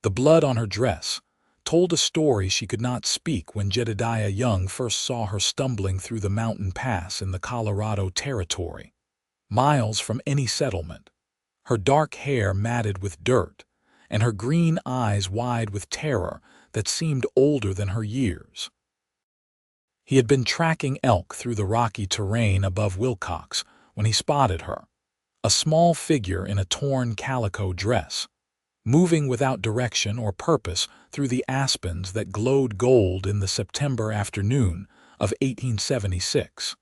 The blood on her dress told a story she could not speak when Jedidiah Young first saw her stumbling through the mountain pass in the Colorado Territory, miles from any settlement, her dark hair matted with dirt, and her green eyes wide with terror that seemed older than her years. He had been tracking elk through the rocky terrain above Wilcox when he spotted her, a small figure in a torn calico dress, moving without direction or purpose through the aspens that glowed gold in the September afternoon of 1876.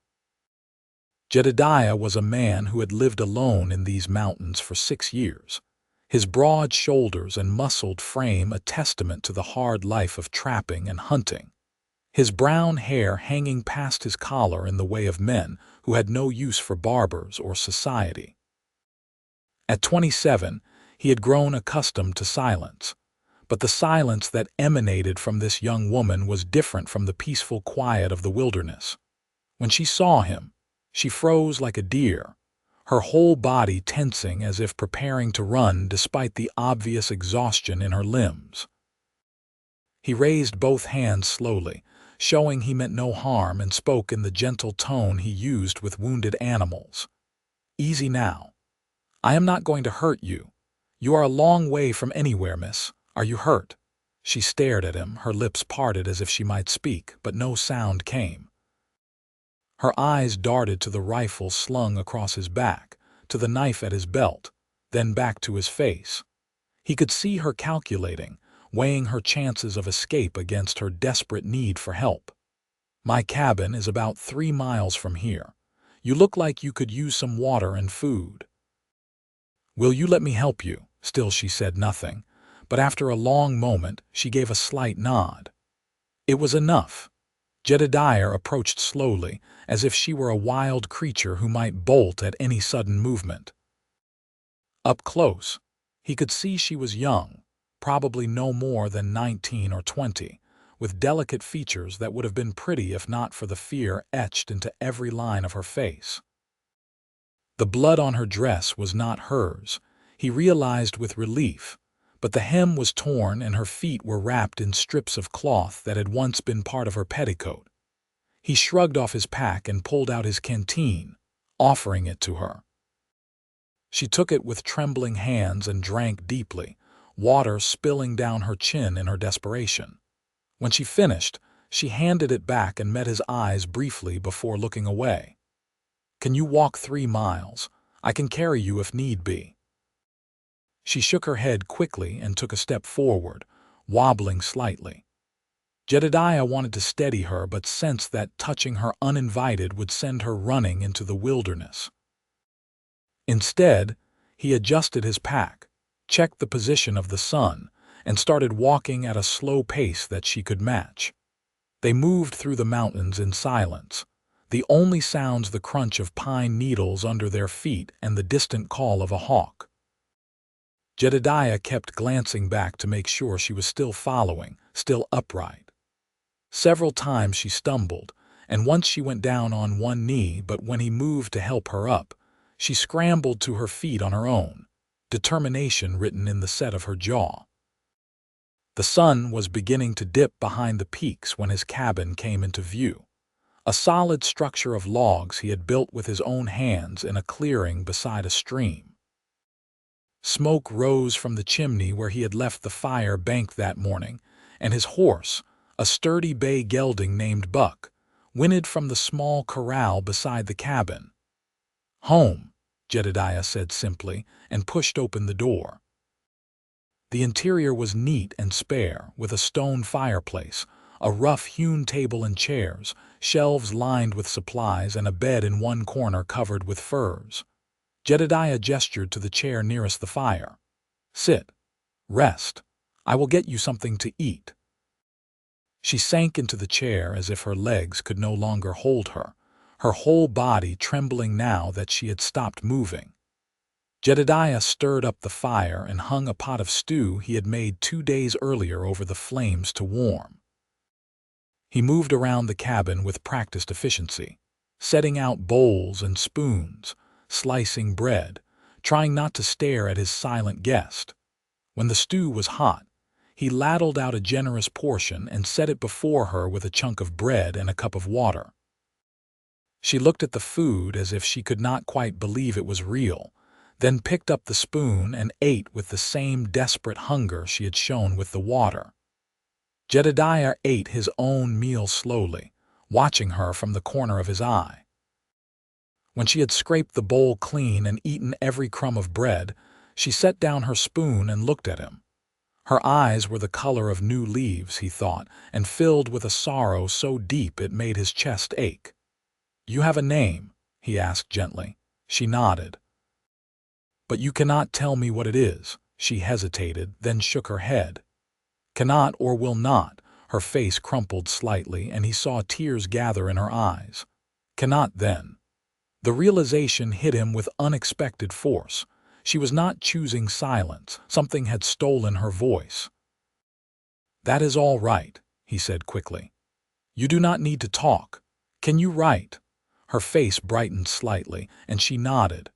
Jedidiah was a man who had lived alone in these mountains for 6 years, his broad shoulders and muscled frame a testament to the hard life of trapping and hunting, his brown hair hanging past his collar in the way of men who had no use for barbers or society. At 27, he had grown accustomed to silence, but the silence that emanated from this young woman was different from the peaceful quiet of the wilderness. When she saw him, she froze like a deer, her whole body tensing as if preparing to run despite the obvious exhaustion in her limbs. He raised both hands slowly, showing he meant no harm, and spoke in the gentle tone he used with wounded animals. "Easy now. I am not going to hurt you. You are a long way from anywhere, miss. Are you hurt?" She stared at him, her lips parted as if she might speak, but no sound came. Her eyes darted to the rifle slung across his back, to the knife at his belt, then back to his face. He could see her calculating, weighing her chances of escape against her desperate need for help. "My cabin is about 3 miles from here. You look like you could use some water and food. Will you let me help you?" Still she said nothing, but after a long moment she gave a slight nod. It was enough. Jedidiah approached slowly, as if she were a wild creature who might bolt at any sudden movement. Up close, he could see she was young, probably no more than 19 or 20, with delicate features that would have been pretty if not for the fear etched into every line of her face. The blood on her dress was not hers, he realized with relief, but the hem was torn and her feet were wrapped in strips of cloth that had once been part of her petticoat. He shrugged off his pack and pulled out his canteen, offering it to her. She took it with trembling hands and drank deeply, water spilling down her chin in her desperation. When she finished, she handed it back and met his eyes briefly before looking away. "Can you walk 3 miles? I can carry you if need be." She shook her head quickly and took a step forward, wobbling slightly. Jedidiah wanted to steady her but sensed that touching her uninvited would send her running into the wilderness. Instead, he adjusted his pack, checked the position of the sun, and started walking at a slow pace that she could match. They moved through the mountains in silence, the only sounds the crunch of pine needles under their feet and the distant call of a hawk. Jedidiah kept glancing back to make sure she was still following, still upright. Several times she stumbled, and once she went down on one knee, but when he moved to help her up, she scrambled to her feet on her own, determination written in the set of her jaw. The sun was beginning to dip behind the peaks when his cabin came into view, a solid structure of logs he had built with his own hands in a clearing beside a stream. Smoke rose from the chimney where he had left the fire banked that morning, and his horse, a sturdy bay gelding named Buck, whinnied from the small corral beside the cabin. "Home," Jedidiah said simply, and pushed open the door. The interior was neat and spare, with a stone fireplace, a rough-hewn table and chairs, shelves lined with supplies, and a bed in one corner covered with furs. Jedidiah gestured to the chair nearest the fire. "Sit. Rest. I will get you something to eat." She sank into the chair as if her legs could no longer hold her, her whole body trembling now that she had stopped moving. Jedidiah stirred up the fire and hung a pot of stew he had made 2 days earlier over the flames to warm. He moved around the cabin with practiced efficiency, setting out bowls and spoons, slicing bread, trying not to stare at his silent guest. When the stew was hot, He ladled out a generous portion and set it before her with a chunk of bread and a cup of water. She looked at the food as if she could not quite believe it was real, then picked up the spoon and ate with the same desperate hunger she had shown with the water. Jedidiah ate his own meal slowly, watching her from the corner of his eye. When she had scraped the bowl clean and eaten every crumb of bread, she set down her spoon and looked at him. Her eyes were the color of new leaves, he thought, and filled with a sorrow so deep it made his chest ache. "You have a name?" he asked gently. She nodded. "But you cannot tell me what it is." She hesitated, then shook her head. "Cannot or will not." Her face crumpled slightly, and he saw tears gather in her eyes. "Cannot, then." The realization hit him with unexpected force. She was not choosing silence. Something had stolen her voice. "That is all right," he said quickly. "You do not need to talk. Can you write?" Her face brightened slightly, and she nodded.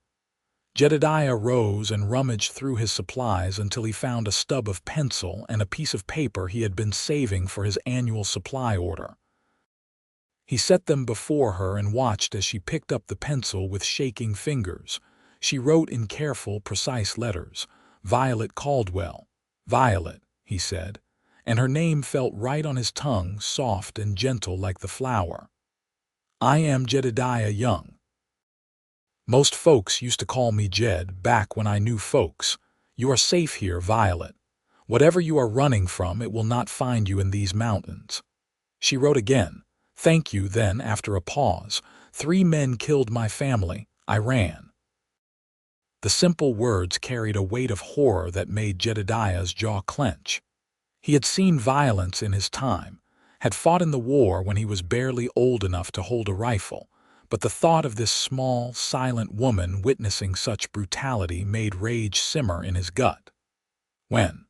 Jedidiah rose and rummaged through his supplies until he found a stub of pencil and a piece of paper he had been saving for his annual supply order. He set them before her and watched as she picked up the pencil with shaking fingers. She wrote in careful, precise letters, "Violet Caldwell." "Violet," he said, and her name felt right on his tongue, soft and gentle like the flower. "I am Jedidiah Young. Most folks used to call me Jed back when I knew folks. You are safe here, Violet. Whatever you are running from, it will not find you in these mountains." She wrote again, "Thank you." Then, after a pause, "3 men killed my family. I ran." The simple words carried a weight of horror that made Jedidiah's jaw clench. He had seen violence in his time, had fought in the war when he was barely old enough to hold a rifle, but the thought of this small, silent woman witnessing such brutality made rage simmer in his gut. "When?"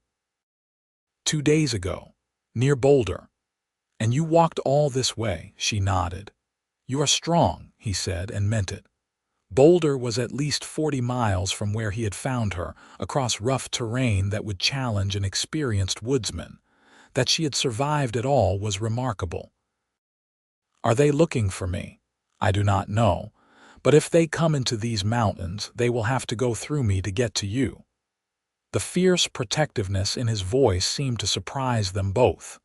"2 days ago, near Boulder." "And you walked all this way?" She nodded. "You are strong," he said, and meant it. Boulder was at least 40 miles from where he had found her, across rough terrain that would challenge an experienced woodsman. That she had survived at all was remarkable. "Are they looking for me?" "I do not know, but if they come into these mountains, they will have to go through me to get to you." The fierce protectiveness in his voice seemed to surprise them both.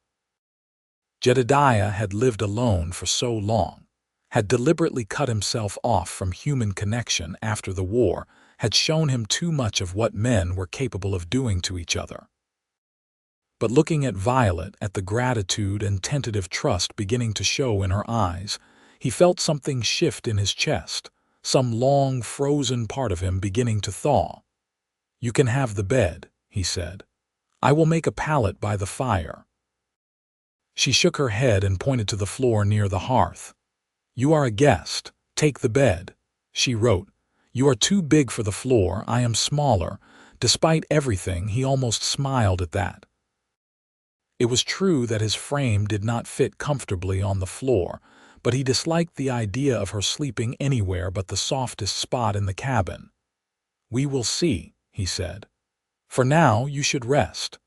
Jedidiah had lived alone for so long, had deliberately cut himself off from human connection after the war, had shown him too much of what men were capable of doing to each other. But looking at Violet, at the gratitude and tentative trust beginning to show in her eyes, he felt something shift in his chest, some long, frozen part of him beginning to thaw. "You can have the bed," he said. "I will make a pallet by the fire." She shook her head and pointed to the floor near the hearth. "You are a guest. Take the bed." She wrote, "You are too big for the floor. I am smaller." Despite everything, he almost smiled at that. It was true that his frame did not fit comfortably on the floor, but he disliked the idea of her sleeping anywhere but the softest spot in the cabin. "We will see," he said. "For now, you should rest.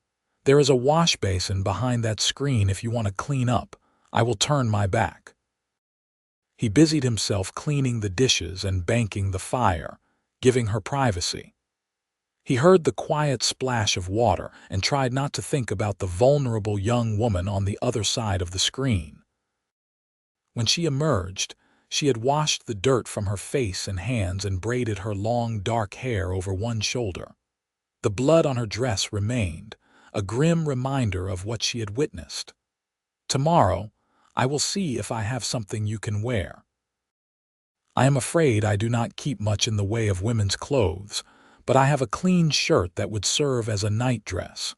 There is a wash basin behind that screen if you want to clean up. I will turn my back." He busied himself cleaning the dishes and banking the fire, giving her privacy. He heard the quiet splash of water and tried not to think about the vulnerable young woman on the other side of the screen. When she emerged, she had washed the dirt from her face and hands and braided her long dark hair over one shoulder. The blood on her dress remained, a grim reminder of what she had witnessed. "Tomorrow, I will see if I have something you can wear. I am afraid I do not keep much in the way of women's clothes, but I have a clean shirt that would serve as a night dress."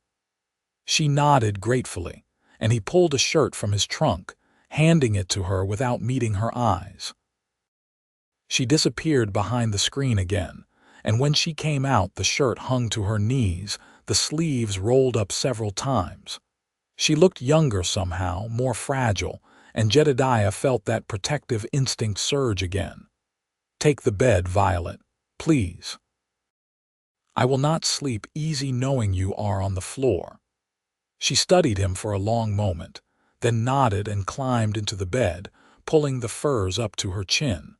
She nodded gratefully, and he pulled a shirt from his trunk, handing it to her without meeting her eyes. She disappeared behind the screen again, and when she came out, the shirt hung to her knees, the sleeves rolled up several times. She looked younger somehow, more fragile, and Jedidiah felt that protective instinct surge again. "Take the bed, Violet, please. I will not sleep easy knowing you are on the floor." She studied him for a long moment, then nodded and climbed into the bed, pulling the furs up to her chin.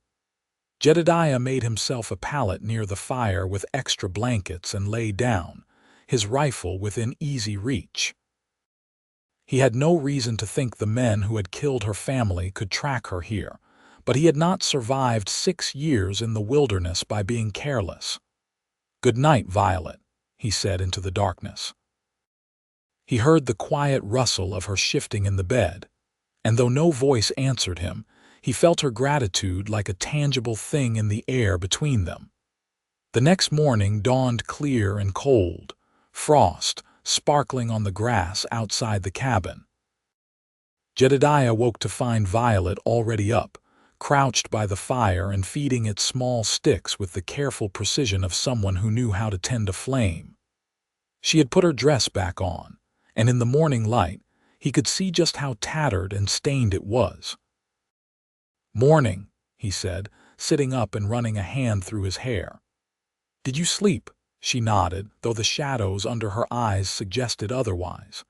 Jedidiah made himself a pallet near the fire with extra blankets and lay down, his rifle within easy reach. He had no reason to think the men who had killed her family could track her here, but he had not survived 6 years in the wilderness by being careless. "Good night, Violet," he said into the darkness. He heard the quiet rustle of her shifting in the bed, and though no voice answered him, he felt her gratitude like a tangible thing in the air between them. The next morning dawned clear and cold, frost sparkling on the grass outside the cabin. Jedidiah woke to find Violet already up, crouched by the fire and feeding it small sticks with the careful precision of someone who knew how to tend a flame. She had put her dress back on, and in the morning light, he could see just how tattered and stained it was. "Morning," he said, sitting up and running a hand through his hair. "Did you sleep?" She nodded, though the shadows under her eyes suggested otherwise.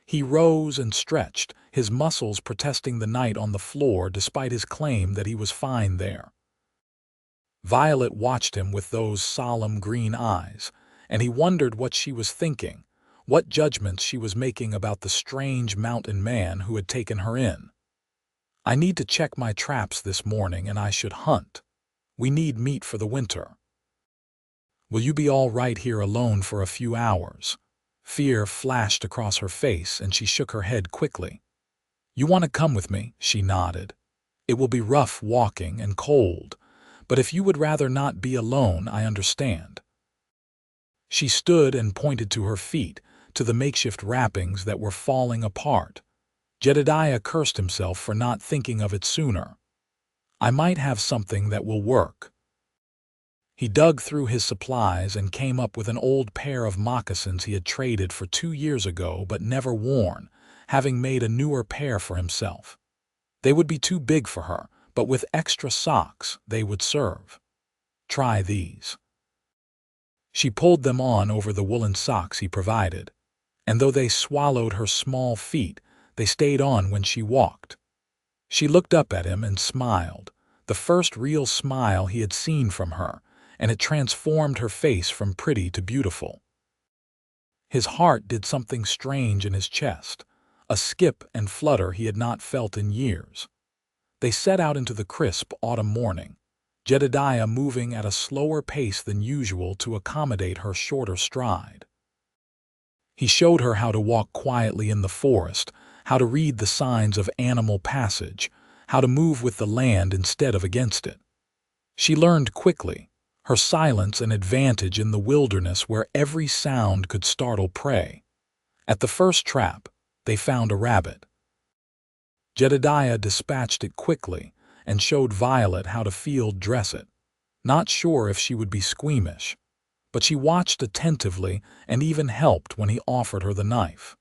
He rose and stretched, his muscles protesting the night on the floor despite his claim that he was fine there. Violet watched him with those solemn green eyes, and he wondered what she was thinking, what judgments she was making about the strange mountain man who had taken her in. "I need to check my traps this morning, and I should hunt. We need meat for the winter." "Will you be all right here alone for a few hours?" Fear flashed across her face, and she shook her head quickly. "You want to come with me?" She nodded. "It will be rough walking and cold, but if you would rather not be alone, I understand." She stood and pointed to her feet, to the makeshift wrappings that were falling apart. Jedidiah cursed himself for not thinking of it sooner. "I might have something that will work." He dug through his supplies and came up with an old pair of moccasins he had traded for 2 years ago but never worn, having made a newer pair for himself. They would be too big for her, but with extra socks they would serve. "Try these." She pulled them on over the woolen socks he provided, and though they swallowed her small feet, they stayed on when she walked. She looked up at him and smiled, the first real smile he had seen from her, and it transformed her face from pretty to beautiful. His heart did something strange in his chest, a skip and flutter he had not felt in years. They set out into the crisp autumn morning, Jedidiah moving at a slower pace than usual to accommodate her shorter stride. He showed her how to walk quietly in the forest, how to read the signs of animal passage, how to move with the land instead of against it. She learned quickly, her silence an advantage in the wilderness where every sound could startle prey. At the first trap, they found a rabbit. Jedidiah dispatched it quickly and showed Violet how to field dress it, not sure if she would be squeamish, but she watched attentively and even helped when he offered her the knife.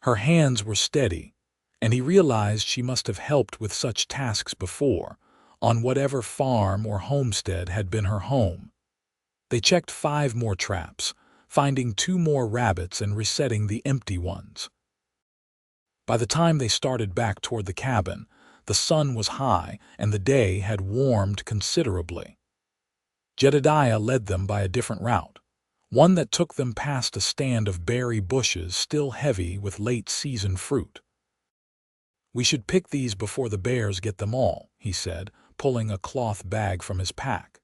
Her hands were steady, and he realized she must have helped with such tasks before, on whatever farm or homestead had been her home. They checked 5 more traps, finding 2 more rabbits and resetting the empty ones. By the time they started back toward the cabin, the sun was high and the day had warmed considerably. Jedidiah led them by a different route, one that took them past a stand of berry bushes still heavy with late-season fruit. "We should pick these before the bears get them all," he said, pulling a cloth bag from his pack.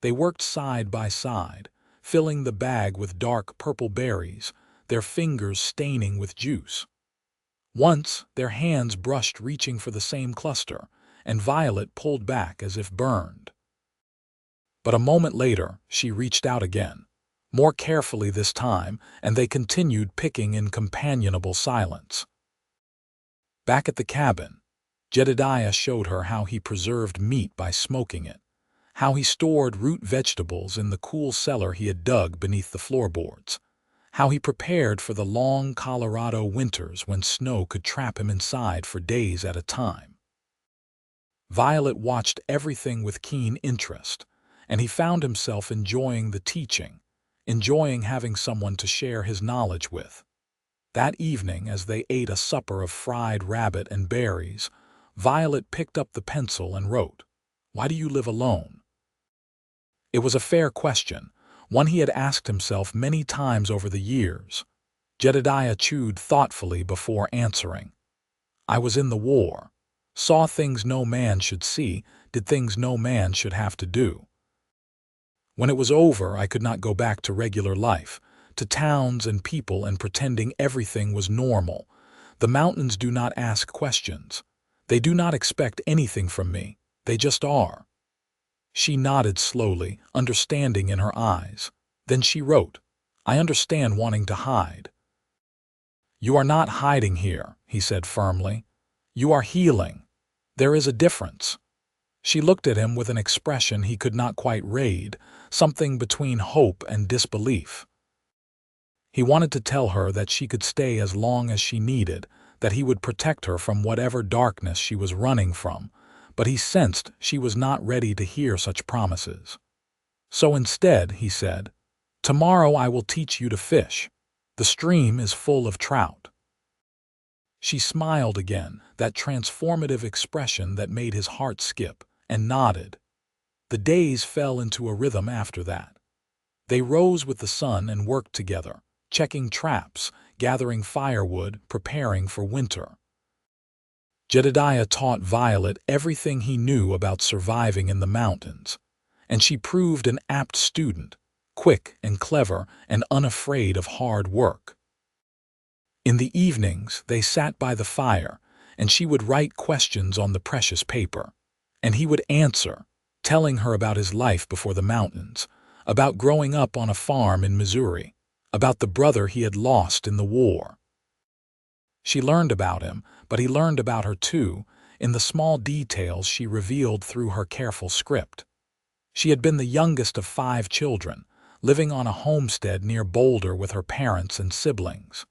They worked side by side, filling the bag with dark purple berries, their fingers staining with juice. Once, their hands brushed reaching for the same cluster, and Violet pulled back as if burned. But a moment later, she reached out again, more carefully this time, and they continued picking in companionable silence. Back at the cabin, Jedidiah showed her how he preserved meat by smoking it, how he stored root vegetables in the cool cellar he had dug beneath the floorboards, how he prepared for the long Colorado winters when snow could trap him inside for days at a time. Violet watched everything with keen interest, and he found himself enjoying the teaching, enjoying having someone to share his knowledge with. That evening, as they ate a supper of fried rabbit and berries, Violet picked up the pencil and wrote, "Why do you live alone?" It was a fair question, one he had asked himself many times over the years. Jedidiah chewed thoughtfully before answering. "I was in the war. Saw things no man should see, did things no man should have to do. When it was over, I could not go back to regular life, to towns and people and pretending everything was normal. The mountains do not ask questions. They do not expect anything from me. They just are." She nodded slowly, understanding in her eyes. Then she wrote, "I understand wanting to hide." "You are not hiding here," he said firmly. "You are healing. There is a difference." She looked at him with an expression he could not quite read, something between hope and disbelief. He wanted to tell her that she could stay as long as she needed, that he would protect her from whatever darkness she was running from, but he sensed she was not ready to hear such promises. So instead, he said, "Tomorrow I will teach you to fish. The stream is full of trout." She smiled again, that transformative expression that made his heart skip, and nodded. The days fell into a rhythm after that. They rose with the sun and worked together, checking traps, gathering firewood, preparing for winter. Jedidiah taught Violet everything he knew about surviving in the mountains, and she proved an apt student, quick and clever and unafraid of hard work. In the evenings, they sat by the fire, and she would write questions on the precious paper, and he would answer, telling her about his life before the mountains, about growing up on a farm in Missouri, about the brother he had lost in the war. She learned about him, but he learned about her too, in the small details she revealed through her careful script. She had been the youngest of 5 children, living on a homestead near Boulder with her parents and siblings.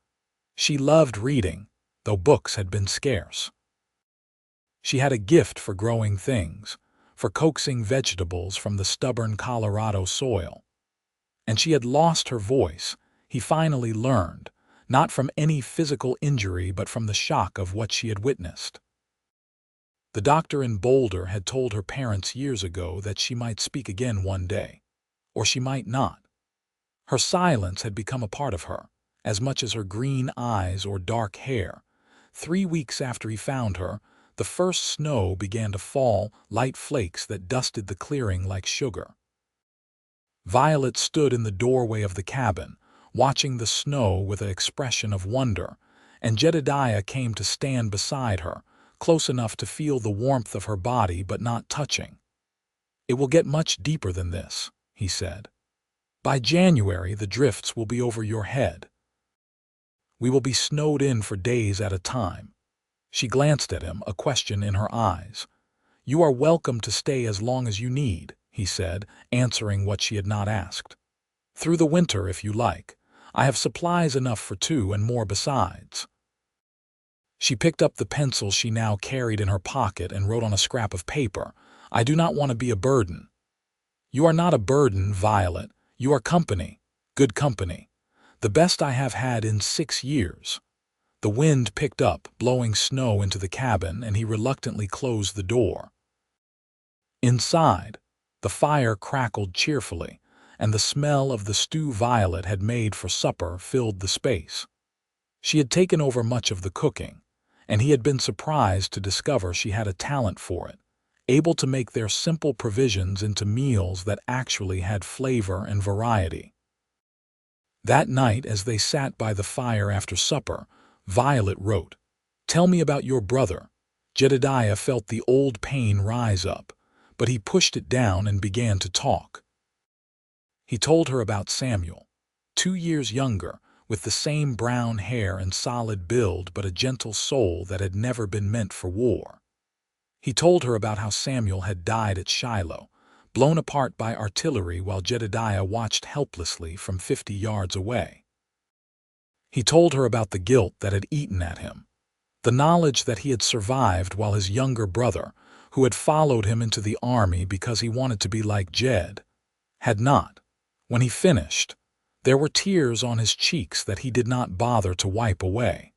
She loved reading, though books had been scarce. She had a gift for growing things, for coaxing vegetables from the stubborn Colorado soil. And she had lost her voice, he finally learned, not from any physical injury but from the shock of what she had witnessed. The doctor in Boulder had told her parents years ago that she might speak again one day, or she might not. Her silence had become a part of her, as much as her green eyes or dark hair. 3 weeks after he found her, the first snow began to fall, light flakes that dusted the clearing like sugar. Violet stood in the doorway of the cabin, watching the snow with an expression of wonder, and Jedidiah came to stand beside her, close enough to feel the warmth of her body but not touching. "It will get much deeper than this," he said. "By January, the drifts will be over your head. We will be snowed in for days at a time." She glanced at him, a question in her eyes. "You are welcome to stay as long as you need," he said, answering what she had not asked. "Through the winter, if you like. I have supplies enough for 2 and more besides." She picked up the pencil she now carried in her pocket and wrote on a scrap of paper, "I do not want to be a burden." "You are not a burden, Violet. You are company, good company. The best I have had in 6 years. The wind picked up, blowing snow into the cabin, and he reluctantly closed the door. Inside, the fire crackled cheerfully, and the smell of the stew Violet had made for supper filled the space. She had taken over much of the cooking, and he had been surprised to discover she had a talent for it, able to make their simple provisions into meals that actually had flavor and variety. That night, as they sat by the fire after supper, Violet wrote, "Tell me about your brother." Jedidiah felt the old pain rise up, but he pushed it down and began to talk. He told her about Samuel, 2 years younger, with the same brown hair and solid build but a gentle soul that had never been meant for war. He told her about how Samuel had died at Shiloh, blown apart by artillery while Jedidiah watched helplessly from 50 yards away. He told her about the guilt that had eaten at him, the knowledge that he had survived while his younger brother, who had followed him into the army because he wanted to be like Jed, had not. When he finished, There were tears on his cheeks that he did not bother to wipe away.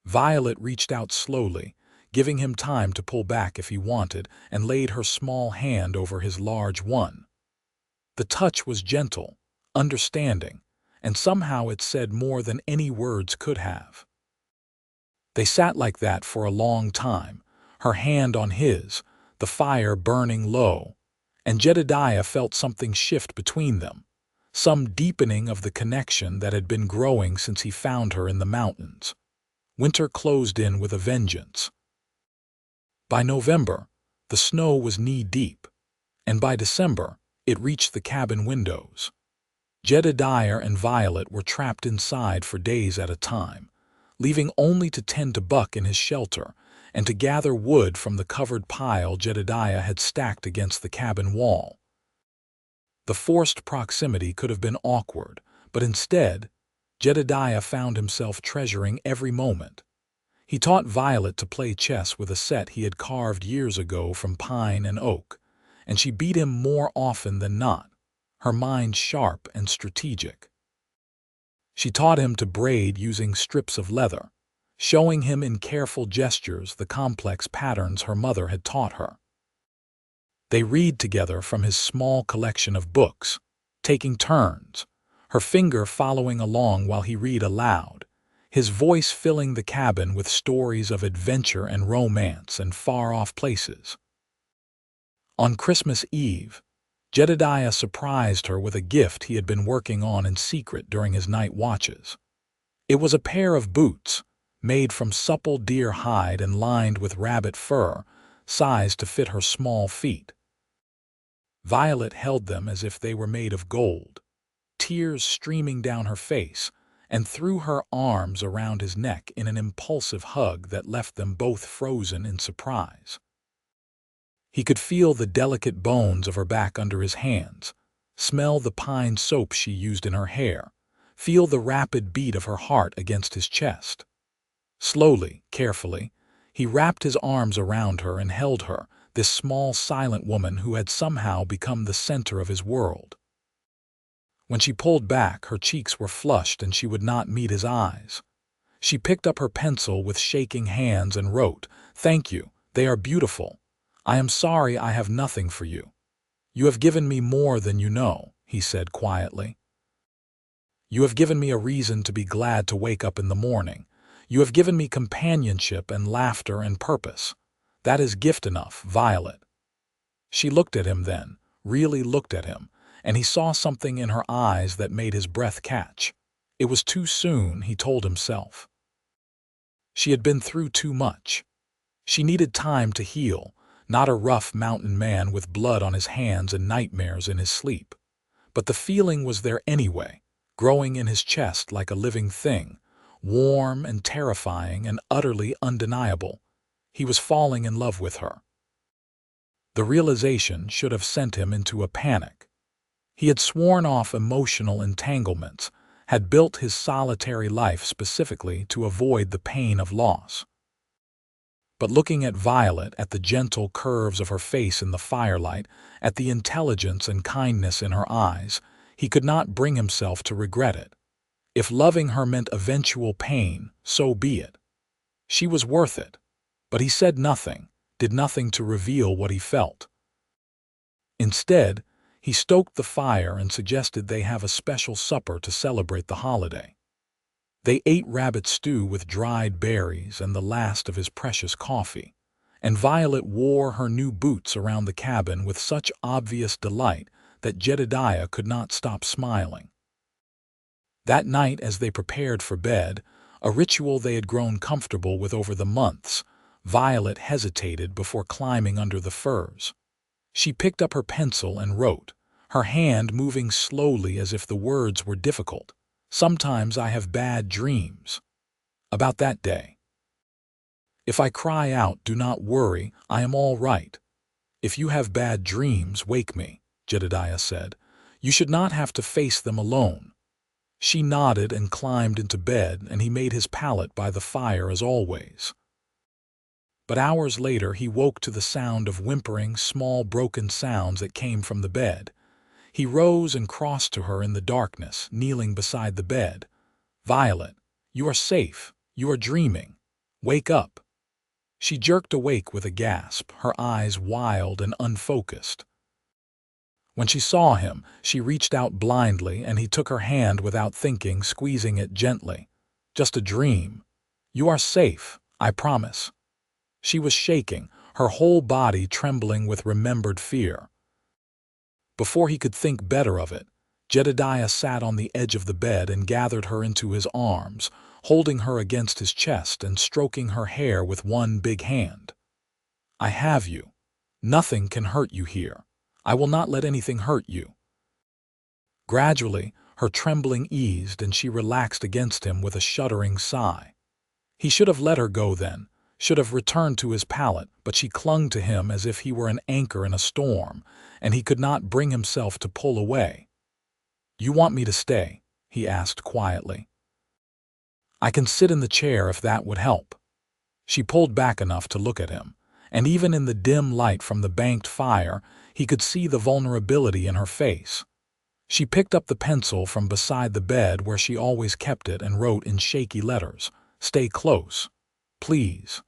Violet reached out slowly, giving him time to pull back if he wanted, and laid her small hand over his large one. The touch was gentle, understanding, and somehow it said more than any words could have. They sat like that for a long time, her hand on his, the fire burning low, and Jedidiah felt something shift between them, some deepening of the connection that had been growing since he found her in the mountains. Winter closed in with a vengeance. By November, the snow was knee-deep, and by December, it reached the cabin windows. Jedidiah and Violet were trapped inside for days at a time, leaving only to tend to Buck in his shelter and to gather wood from the covered pile Jedidiah had stacked against the cabin wall. The forced proximity could have been awkward, but instead, Jedidiah found himself treasuring every moment. He taught Violet to play chess with a set he had carved years ago from pine and oak, and she beat him more often than not, her mind sharp and strategic. She taught him to braid using strips of leather, showing him in careful gestures the complex patterns her mother had taught her. They read together from his small collection of books, taking turns, her finger following along while he read aloud, his voice filling the cabin with stories of adventure and romance and far-off places. On Christmas Eve, Jedidiah surprised her with a gift he had been working on in secret during his night watches. It was a pair of boots, made from supple deer hide and lined with rabbit fur, sized to fit her small feet. Violet held them as if they were made of gold, tears streaming down her face, and threw her arms around his neck in an impulsive hug that left them both frozen in surprise. He could feel the delicate bones of her back under his hands, smell the pine soap she used in her hair, feel the rapid beat of her heart against his chest. Slowly, carefully, he wrapped his arms around her and held her, this small, silent woman who had somehow become the center of his world. When she pulled back, her cheeks were flushed and she would not meet his eyes. She picked up her pencil with shaking hands and wrote, "Thank you, they are beautiful. I am sorry I have nothing for you. You have given me more than you know," he said quietly. "You have given me a reason to be glad to wake up in the morning. You have given me companionship and laughter and purpose. That is gift enough, Violet." She looked at him then, really looked at him, and he saw something in her eyes that made his breath catch. It was too soon, he told himself. She had been through too much. She needed time to heal, not a rough mountain man with blood on his hands and nightmares in his sleep. But the feeling was there anyway, growing in his chest like a living thing, warm and terrifying and utterly undeniable. He was falling in love with her. The realization should have sent him into a panic. He had sworn off emotional entanglements, had built his solitary life specifically to avoid the pain of loss. But looking at Violet, at the gentle curves of her face in the firelight, at the intelligence and kindness in her eyes, he could not bring himself to regret it. If loving her meant eventual pain, so be it. She was worth it. But he said nothing, did nothing to reveal what he felt. Instead, he stoked the fire and suggested they have a special supper to celebrate the holiday. They ate rabbit stew with dried berries and the last of his precious coffee, and Violet wore her new boots around the cabin with such obvious delight that Jedidiah could not stop smiling. That night, as they prepared for bed, a ritual they had grown comfortable with over the months, Violet hesitated before climbing under the furs. She picked up her pencil and wrote, her hand moving slowly as if the words were difficult. "Sometimes I have bad dreams. About that day. If I cry out, do not worry, I am all right. If you have bad dreams, wake me," Jedidiah said. "You should not have to face them alone." She nodded and climbed into bed, and he made his pallet by the fire as always. But hours later he woke to the sound of whimpering, small broken sounds that came from the bed. He rose and crossed to her in the darkness, kneeling beside the bed. "Violet, you are safe. You are dreaming. Wake up." She jerked awake with a gasp, her eyes wild and unfocused. When she saw him, she reached out blindly, and he took her hand without thinking, squeezing it gently. "Just a dream. You are safe, I promise." She was shaking, her whole body trembling with remembered fear. Before he could think better of it, Jedidiah sat on the edge of the bed and gathered her into his arms, holding her against his chest and stroking her hair with one big hand. "I have you. Nothing can hurt you here. I will not let anything hurt you." Gradually, her trembling eased and she relaxed against him with a shuddering sigh. He should have let her go then, should have returned to his pallet, but she clung to him as if he were an anchor in a storm, and he could not bring himself to pull away. "You want me to stay?" he asked quietly. "I can sit in the chair if that would help." She pulled back enough to look at him, and even in the dim light from the banked fire, he could see the vulnerability in her face. She picked up the pencil from beside the bed where she always kept it and wrote in shaky letters, "Stay close, please."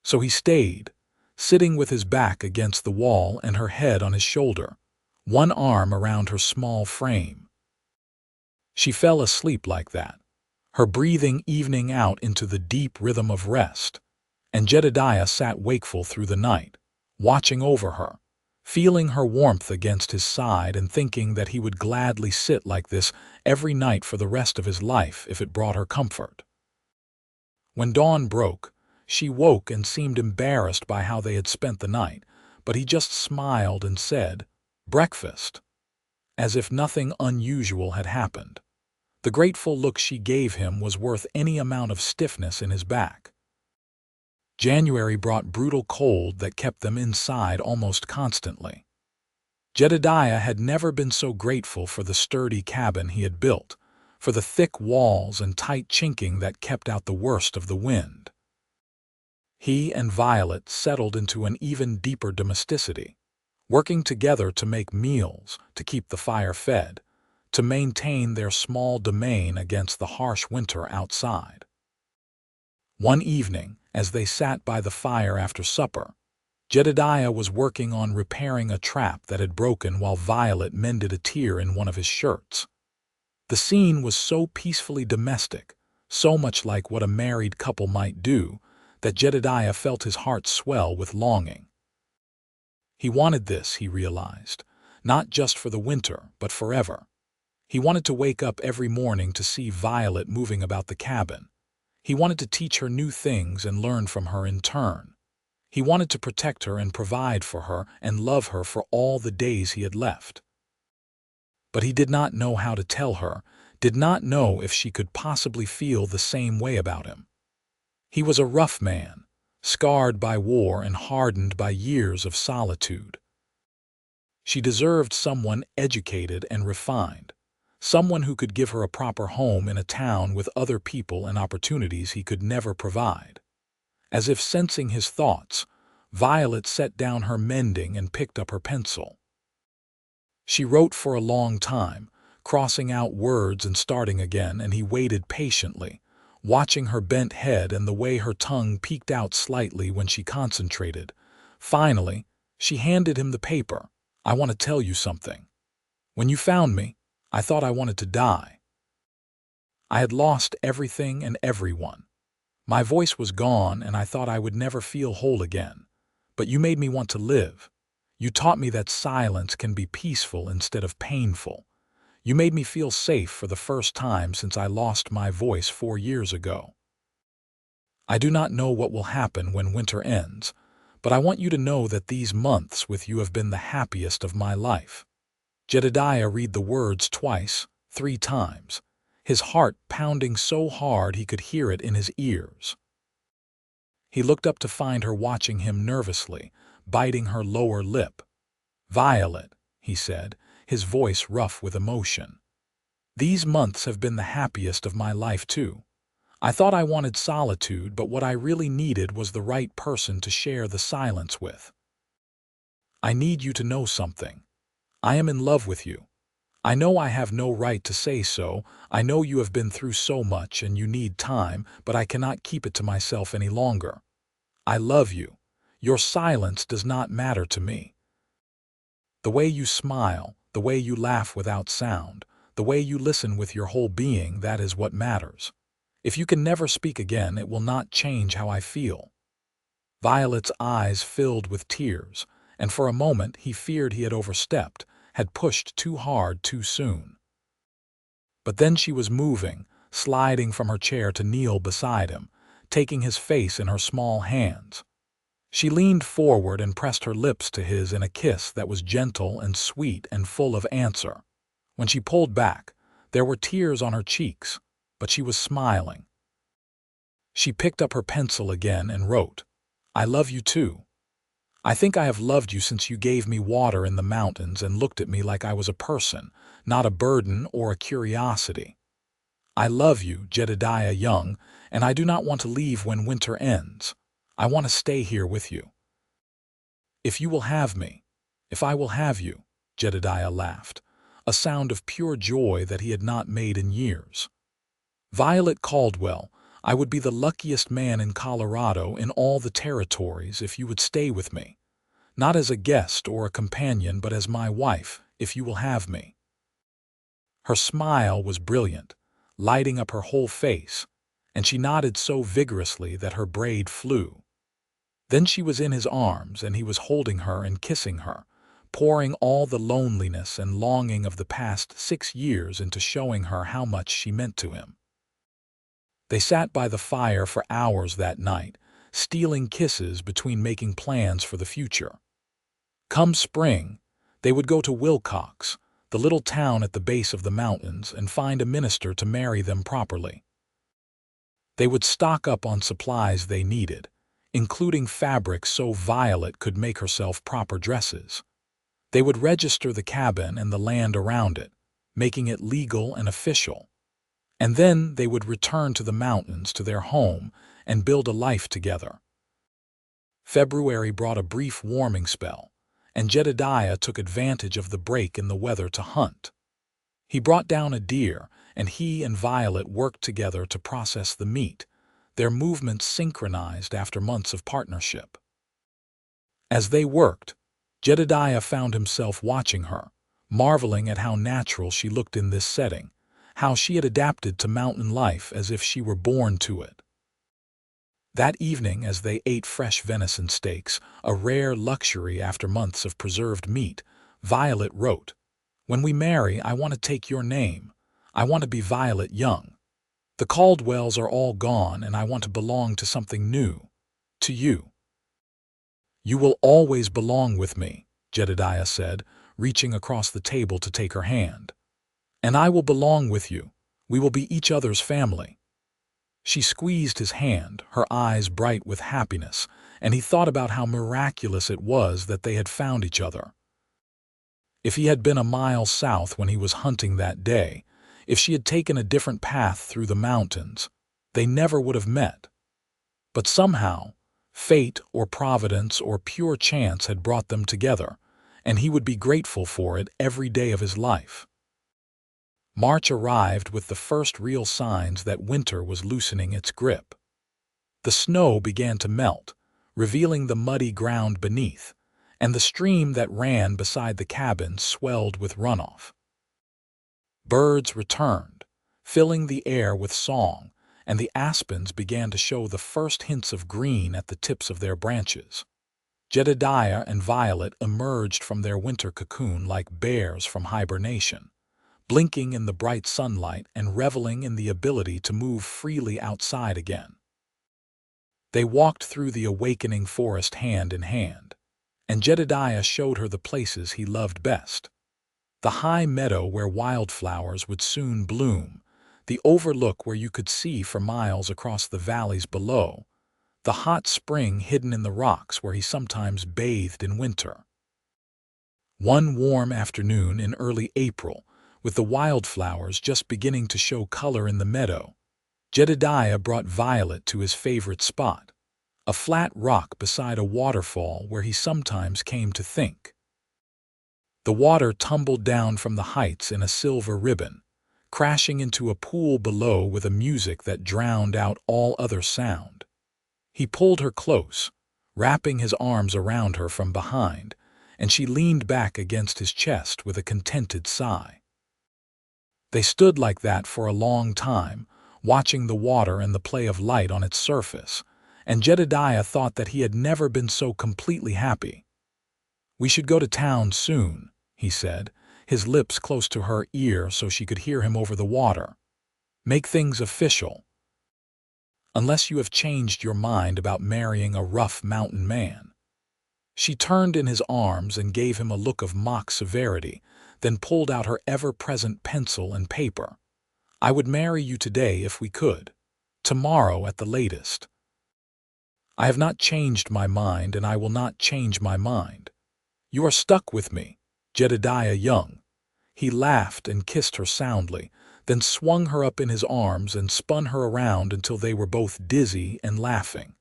So he stayed, sitting with his back against the wall and her head on his shoulder, one arm around her small frame. She fell asleep like that, her breathing evening out into the deep rhythm of rest, and Jedidiah sat wakeful through the night, watching over her, feeling her warmth against his side and thinking that he would gladly sit like this every night for the rest of his life if it brought her comfort. When dawn broke, she woke and seemed embarrassed by how they had spent the night, but he just smiled and said, "Breakfast," as if nothing unusual had happened. The grateful look she gave him was worth any amount of stiffness in his back. January brought brutal cold that kept them inside almost constantly. Jedidiah had never been so grateful for the sturdy cabin he had built, for the thick walls and tight chinking that kept out the worst of the wind. He and Violet settled into an even deeper domesticity, working together to make meals, to keep the fire fed, to maintain their small domain against the harsh winter outside. One evening, as they sat by the fire after supper, Jedidiah was working on repairing a trap that had broken while Violet mended a tear in one of his shirts. The scene was so peacefully domestic, so much like what a married couple might do, that Jedidiah felt his heart swell with longing. He wanted this, he realized, not just for the winter, but forever. He wanted to wake up every morning to see Violet moving about the cabin. He wanted to teach her new things and learn from her in turn. He wanted to protect her and provide for her and love her for all the days he had left. But he did not know how to tell her, did not know if she could possibly feel the same way about him. He was a rough man, scarred by war and hardened by years of solitude. She deserved someone educated and refined, someone who could give her a proper home in a town with other people and opportunities he could never provide. As if sensing his thoughts, Violet set down her mending and picked up her pencil. She wrote for a long time, crossing out words and starting again, and he waited patiently, watching her bent head and the way her tongue peeked out slightly when she concentrated. Finally, she handed him the paper. "I want to tell you something. When you found me, I thought I wanted to die. I had lost everything and everyone. My voice was gone and I thought I would never feel whole again. But you made me want to live. You taught me that silence can be peaceful instead of painful. You made me feel safe for the first time since I lost my voice 4 years ago. I do not know what will happen when winter ends, but I want you to know that these months with you have been the happiest of my life." Jedidiah read the words twice, 3 times, his heart pounding so hard he could hear it in his ears. He looked up to find her watching him nervously, biting her lower lip. "Violet," he said, his voice rough with emotion. "These months have been the happiest of my life too. I thought I wanted solitude, but what I really needed was the right person to share the silence with. I need you to know something. I am in love with you. I know I have no right to say so. I know you have been through so much and you need time, but I cannot keep it to myself any longer. I love you. Your silence does not matter to me. The way you smile, the way you laugh without sound, the way you listen with your whole being, that is what matters. If you can never speak again, it will not change how I feel." Violet's eyes filled with tears, and for a moment he feared he had overstepped, had pushed too hard too soon. But then she was moving, sliding from her chair to kneel beside him, taking his face in her small hands. She leaned forward and pressed her lips to his in a kiss that was gentle and sweet and full of answer. When she pulled back, there were tears on her cheeks, but she was smiling. She picked up her pencil again and wrote, "I love you too. I think I have loved you since you gave me water in the mountains and looked at me like I was a person, not a burden or a curiosity. I love you, Jedidiah Young, and I do not want to leave when winter ends. I want to stay here with you. If you will have me, if I will have you," Jedidiah laughed, a sound of pure joy that he had not made in years. "Violet Caldwell, I would be the luckiest man in Colorado in all the territories if you would stay with me. Not as a guest or a companion, but as my wife, if you will have me." Her smile was brilliant, lighting up her whole face, and she nodded so vigorously that her braid flew. Then she was in his arms, and he was holding her and kissing her, pouring all the loneliness and longing of the past 6 years into showing her how much she meant to him. They sat by the fire for hours that night, stealing kisses between making plans for the future. Come spring, they would go to Wilcox, the little town at the base of the mountains, and find a minister to marry them properly. They would stock up on supplies they needed, including fabric so Violet could make herself proper dresses. They would register the cabin and the land around it, making it legal and official. And then they would return to the mountains, to their home, and build a life together. February brought a brief warming spell, and Jedidiah took advantage of the break in the weather to hunt. He brought down a deer, and he and Violet worked together to process the meat, their movements synchronized after months of partnership. As they worked, Jedidiah found himself watching her, marveling at how natural she looked in this setting, how she had adapted to mountain life as if she were born to it. That evening, as they ate fresh venison steaks, a rare luxury after months of preserved meat, Violet wrote, "When we marry, I want to take your name. I want to be Violet Young. The Caldwells are all gone, and I want to belong to something new, to you." "You will always belong with me," Jedidiah said, reaching across the table to take her hand. "And I will belong with you. We will be each other's family." She squeezed his hand, her eyes bright with happiness, and he thought about how miraculous it was that they had found each other. If he had been a mile south when he was hunting that day, if she had taken a different path through the mountains, they never would have met. But somehow, fate or providence or pure chance had brought them together, and he would be grateful for it every day of his life. March arrived with the first real signs that winter was loosening its grip. The snow began to melt, revealing the muddy ground beneath, and the stream that ran beside the cabin swelled with runoff. Birds returned, filling the air with song, and the aspens began to show the first hints of green at the tips of their branches. Jedidiah and Violet emerged from their winter cocoon like bears from hibernation, blinking in the bright sunlight and reveling in the ability to move freely outside again. They walked through the awakening forest hand in hand, and Jedidiah showed her the places he loved best. The high meadow where wildflowers would soon bloom, the overlook where you could see for miles across the valleys below, the hot spring hidden in the rocks where he sometimes bathed in winter. One warm afternoon in early April, with the wildflowers just beginning to show color in the meadow, Jedidiah brought Violet to his favorite spot, a flat rock beside a waterfall where he sometimes came to think. The water tumbled down from the heights in a silver ribbon, crashing into a pool below with a music that drowned out all other sound. He pulled her close, wrapping his arms around her from behind, and she leaned back against his chest with a contented sigh. They stood like that for a long time, watching the water and the play of light on its surface, and Jedidiah thought that he had never been so completely happy. "We should go to town soon," he said, his lips close to her ear so she could hear him over the water. "Make things official. Unless you have changed your mind about marrying a rough mountain man." She turned in his arms and gave him a look of mock severity, then pulled out her ever-present pencil and paper. "I would marry you today if we could. Tomorrow at the latest. I have not changed my mind, and I will not change my mind. You are stuck with me, Jedidiah Young." He laughed and kissed her soundly, then swung her up in his arms and spun her around until they were both dizzy and laughing.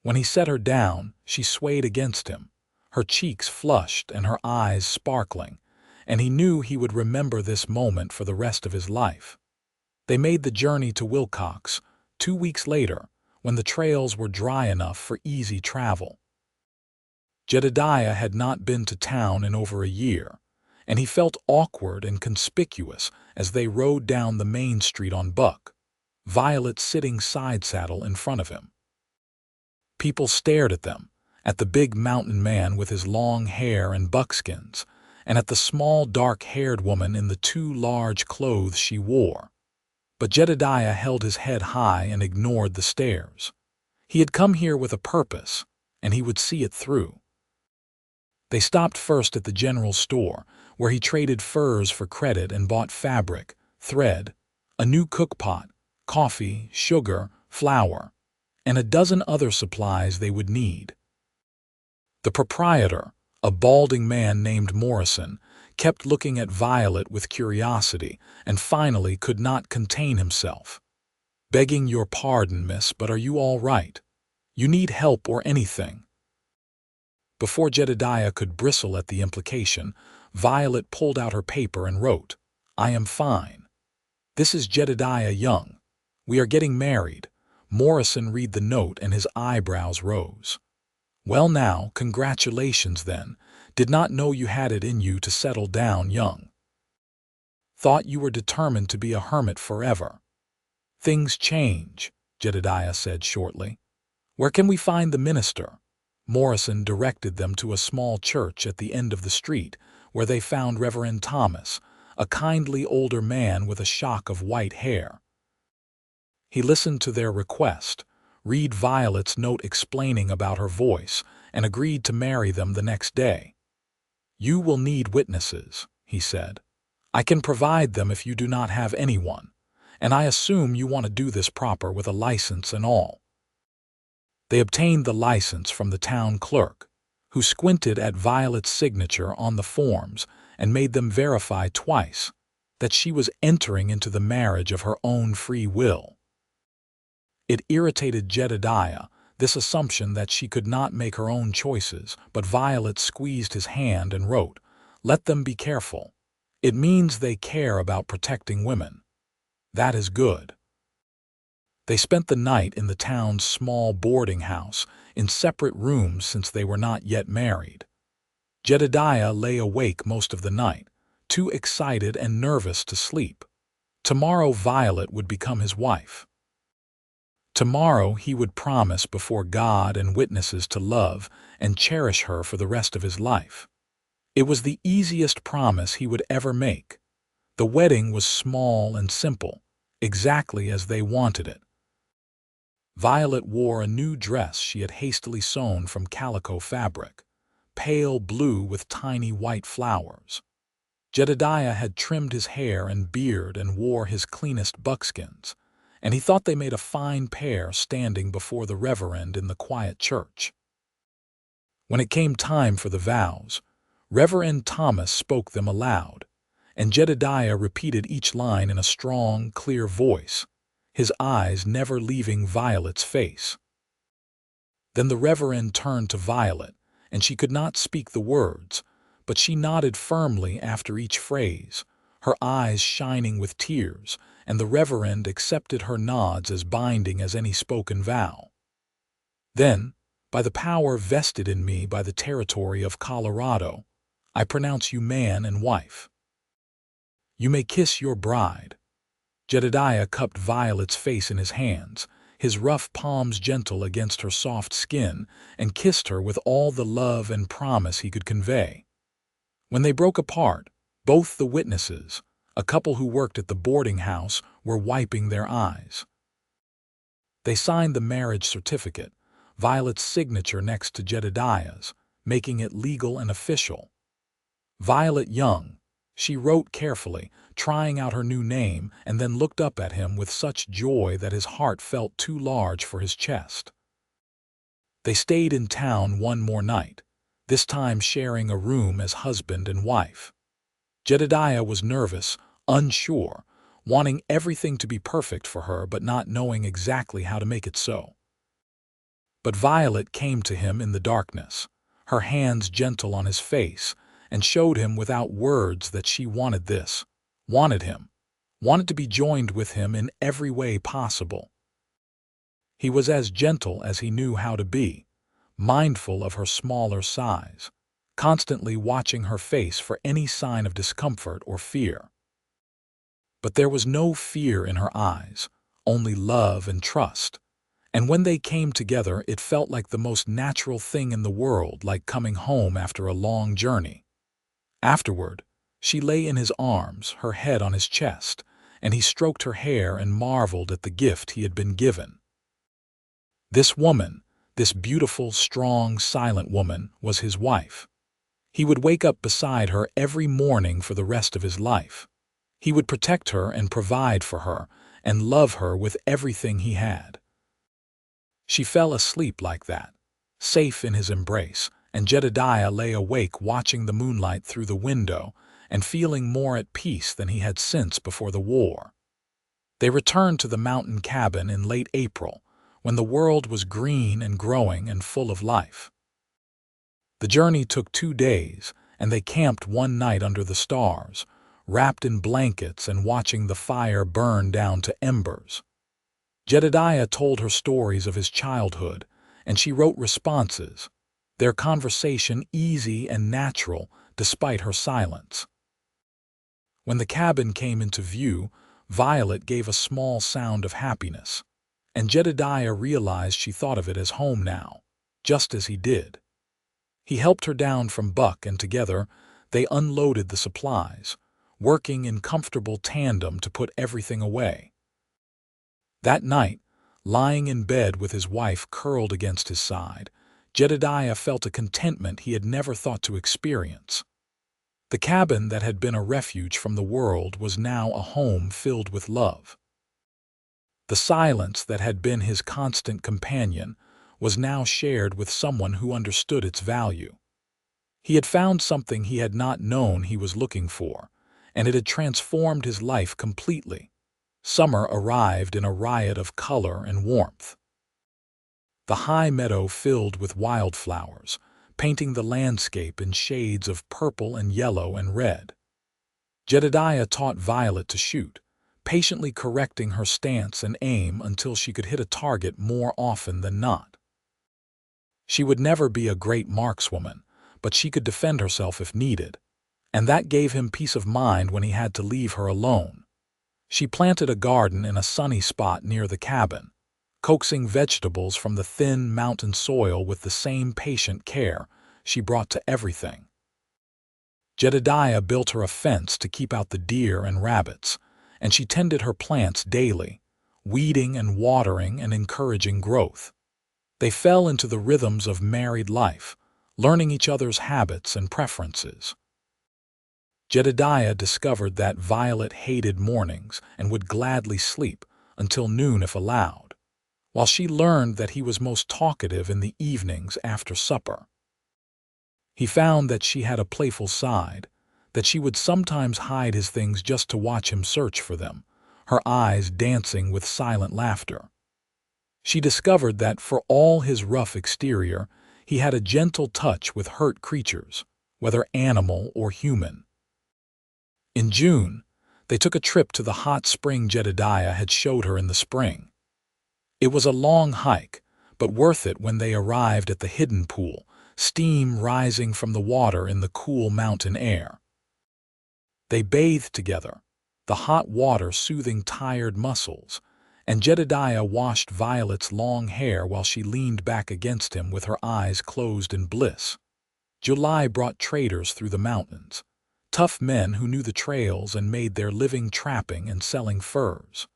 When he set her down, she swayed against him, her cheeks flushed and her eyes sparkling, and he knew he would remember this moment for the rest of his life. They made the journey to Wilcox 2 weeks later, when the trails were dry enough for easy travel. Jedidiah had not been to town in over a year, and he felt awkward and conspicuous as they rode down the main street on Buck, Violet sitting side saddle in front of him. People stared at them, at the big mountain man with his long hair and buckskins, and at the small dark-haired woman in the too large clothes she wore. But Jedidiah held his head high and ignored the stares. He had come here with a purpose, and he would see it through. They stopped first at the general store, where he traded furs for credit and bought fabric, thread, a new cookpot, coffee, sugar, flour, and a dozen other supplies they would need. The proprietor, a balding man named Morrison, kept looking at Violet with curiosity and finally could not contain himself. "Begging your pardon, miss, but are you all right? You need help or anything?" Before Jedidiah could bristle at the implication, Violet pulled out her paper and wrote, "I am fine. This is Jedidiah Young. We are getting married." Morrison read the note and his eyebrows rose. "Well now, congratulations then. Did not know you had it in you to settle down, Young. Thought you were determined to be a hermit forever." "Things change," Jedidiah said shortly. "Where can we find the minister?" Morrison directed them to a small church at the end of the street, where they found Reverend Thomas, a kindly older man with a shock of white hair. He listened to their request, read Violet's note explaining about her voice, and agreed to marry them the next day. "You will need witnesses," he said. "I can provide them if you do not have anyone, and I assume you want to do this proper with a license and all." They obtained the license from the town clerk, who squinted at Violet's signature on the forms and made them verify twice that she was entering into the marriage of her own free will. It irritated Jedidiah, this assumption that she could not make her own choices, but Violet squeezed his hand and wrote, "Let them be careful. It means they care about protecting women. That is good." They spent the night in the town's small boarding house, in separate rooms since they were not yet married. Jedidiah lay awake most of the night, too excited and nervous to sleep. Tomorrow Violet would become his wife. Tomorrow he would promise before God and witnesses to love and cherish her for the rest of his life. It was the easiest promise he would ever make. The wedding was small and simple, exactly as they wanted it. Violet wore a new dress she had hastily sewn from calico fabric, pale blue with tiny white flowers. Jedidiah had trimmed his hair and beard and wore his cleanest buckskins, and he thought they made a fine pair standing before the reverend in the quiet church. When it came time for the vows, Reverend Thomas spoke them aloud, and Jedidiah repeated each line in a strong, clear voice, his eyes never leaving Violet's face. Then the reverend turned to Violet, and she could not speak the words, but she nodded firmly after each phrase, her eyes shining with tears, and the Reverend accepted her nods as binding as any spoken vow. Then, by the power vested in me by the territory of Colorado, I pronounce you man and wife. You may kiss your bride." Jedidiah cupped Violet's face in his hands, his rough palms gentle against her soft skin, and kissed her with all the love and promise he could convey. When they broke apart, both the witnesses, a couple who worked at the boarding house, were wiping their eyes. They signed the marriage certificate, Violet's signature next to Jedidiah's, making it legal and official. Violet Young, she wrote carefully, trying out her new name, and then looked up at him with such joy that his heart felt too large for his chest. They stayed in town one more night, this time sharing a room as husband and wife. Jedidiah was nervous, unsure, wanting everything to be perfect for her but not knowing exactly how to make it so. But Violet came to him in the darkness, her hands gentle on his face, and showed him without words that she wanted this, wanted him, wanted to be joined with him in every way possible. He was as gentle as he knew how to be, mindful of her smaller size, constantly watching her face for any sign of discomfort or fear. But there was no fear in her eyes, only love and trust. And when they came together, it felt like the most natural thing in the world, like coming home after a long journey. Afterward, she lay in his arms, her head on his chest, and he stroked her hair and marveled at the gift he had been given. This woman, this beautiful, strong, silent woman, was his wife. He would wake up beside her every morning for the rest of his life. He would protect her and provide for her, and love her with everything he had. She fell asleep like that, safe in his embrace, and Jedidiah lay awake watching the moonlight through the window and feeling more at peace than he had since before the war. They returned to the mountain cabin in late April, when the world was green and growing and full of life. The journey took 2 days, and they camped one night under the stars, wrapped in blankets and watching the fire burn down to embers. Jedidiah told her stories of his childhood, and she wrote responses, their conversation easy and natural despite her silence. When the cabin came into view, Violet gave a small sound of happiness, and Jedidiah realized she thought of it as home now, just as he did. He helped her down from Buck, and together they unloaded the supplies, working in comfortable tandem to put everything away. That night, lying in bed with his wife curled against his side, Jedidiah felt a contentment he had never thought to experience. The cabin that had been a refuge from the world was now a home filled with love. The silence that had been his constant companion was now shared with someone who understood its value. He had found something he had not known he was looking for, and it had transformed his life completely. Summer arrived in a riot of color and warmth. The high meadow filled with wildflowers, painting the landscape in shades of purple and yellow and red. Jedidiah taught Violet to shoot, patiently correcting her stance and aim until she could hit a target more often than not. She would never be a great markswoman, but she could defend herself if needed, and that gave him peace of mind when he had to leave her alone. She planted a garden in a sunny spot near the cabin, coaxing vegetables from the thin mountain soil with the same patient care she brought to everything. Jedidiah built her a fence to keep out the deer and rabbits, and she tended her plants daily, weeding and watering and encouraging growth. They fell into the rhythms of married life, learning each other's habits and preferences. Jedidiah discovered that Violet hated mornings and would gladly sleep until noon if allowed, while she learned that he was most talkative in the evenings after supper. He found that she had a playful side, that she would sometimes hide his things just to watch him search for them, her eyes dancing with silent laughter. She discovered that for all his rough exterior, he had a gentle touch with hurt creatures, whether animal or human. In June, they took a trip to the hot spring Jedidiah had showed her in the spring. It was a long hike, but worth it when they arrived at the hidden pool, steam rising from the water in the cool mountain air. They bathed together, the hot water soothing tired muscles, and Jedidiah washed Violet's long hair while she leaned back against him with her eyes closed in bliss. July brought traders through the mountains, tough men who knew the trails and made their living trapping and selling furs.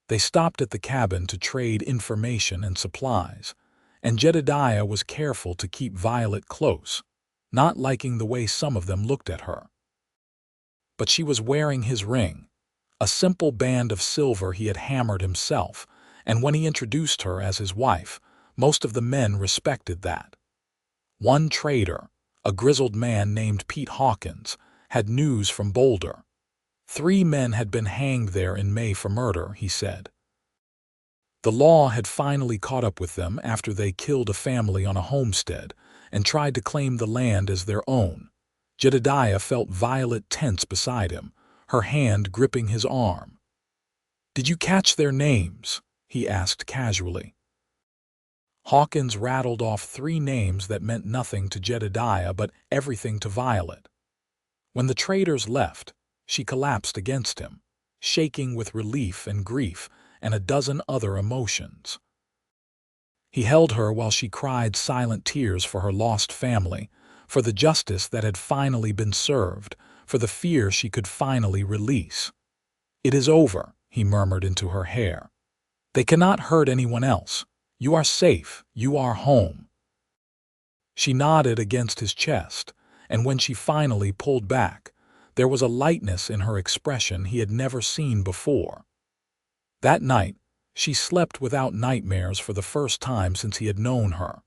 They stopped at the cabin to trade information and supplies, and Jedidiah was careful to keep Violet close, not liking the way some of them looked at her. But she was wearing his ring, a simple band of silver he had hammered himself, and when he introduced her as his wife, most of the men respected that. One trader, a grizzled man named Pete Hawkins, had news from Boulder. 3 men had been hanged there in May for murder, he said. The law had finally caught up with them after they killed a family on a homestead and tried to claim the land as their own. Jedidiah felt Violet tense beside him, her hand gripping his arm. "Did you catch their names?" he asked casually. Hawkins rattled off 3 names that meant nothing to Jedidiah but everything to Violet. When the traders left, she collapsed against him, shaking with relief and grief and a dozen other emotions. He held her while she cried silent tears for her lost family, for the justice that had finally been served, for the fear she could finally release. "It is over," he murmured into her hair. "They cannot hurt anyone else. You are safe. You are home." She nodded against his chest, and when she finally pulled back, there was a lightness in her expression he had never seen before. That night, she slept without nightmares for the first time since he had known her.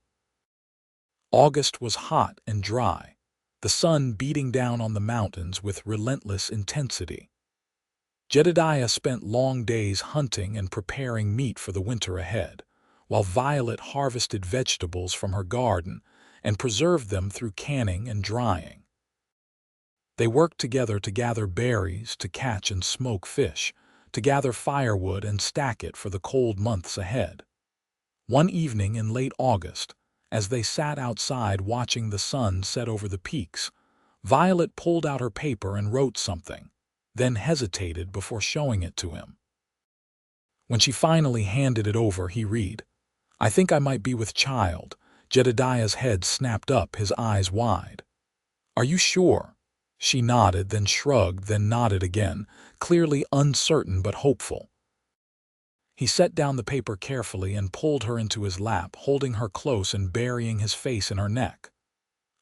August was hot and dry, the sun beating down on the mountains with relentless intensity. Jedidiah spent long days hunting and preparing meat for the winter ahead, while Violet harvested vegetables from her garden and preserved them through canning and drying. They worked together to gather berries, to catch and smoke fish, to gather firewood and stack it for the cold months ahead. One evening in late August, as they sat outside watching the sun set over the peaks, Violet pulled out her paper and wrote something, then hesitated before showing it to him. When she finally handed it over, he read, "I think I might be with child." Jedidiah's head snapped up, his eyes wide. "Are you sure?" She nodded, then shrugged, then nodded again, clearly uncertain but hopeful. He set down the paper carefully and pulled her into his lap, holding her close and burying his face in her neck.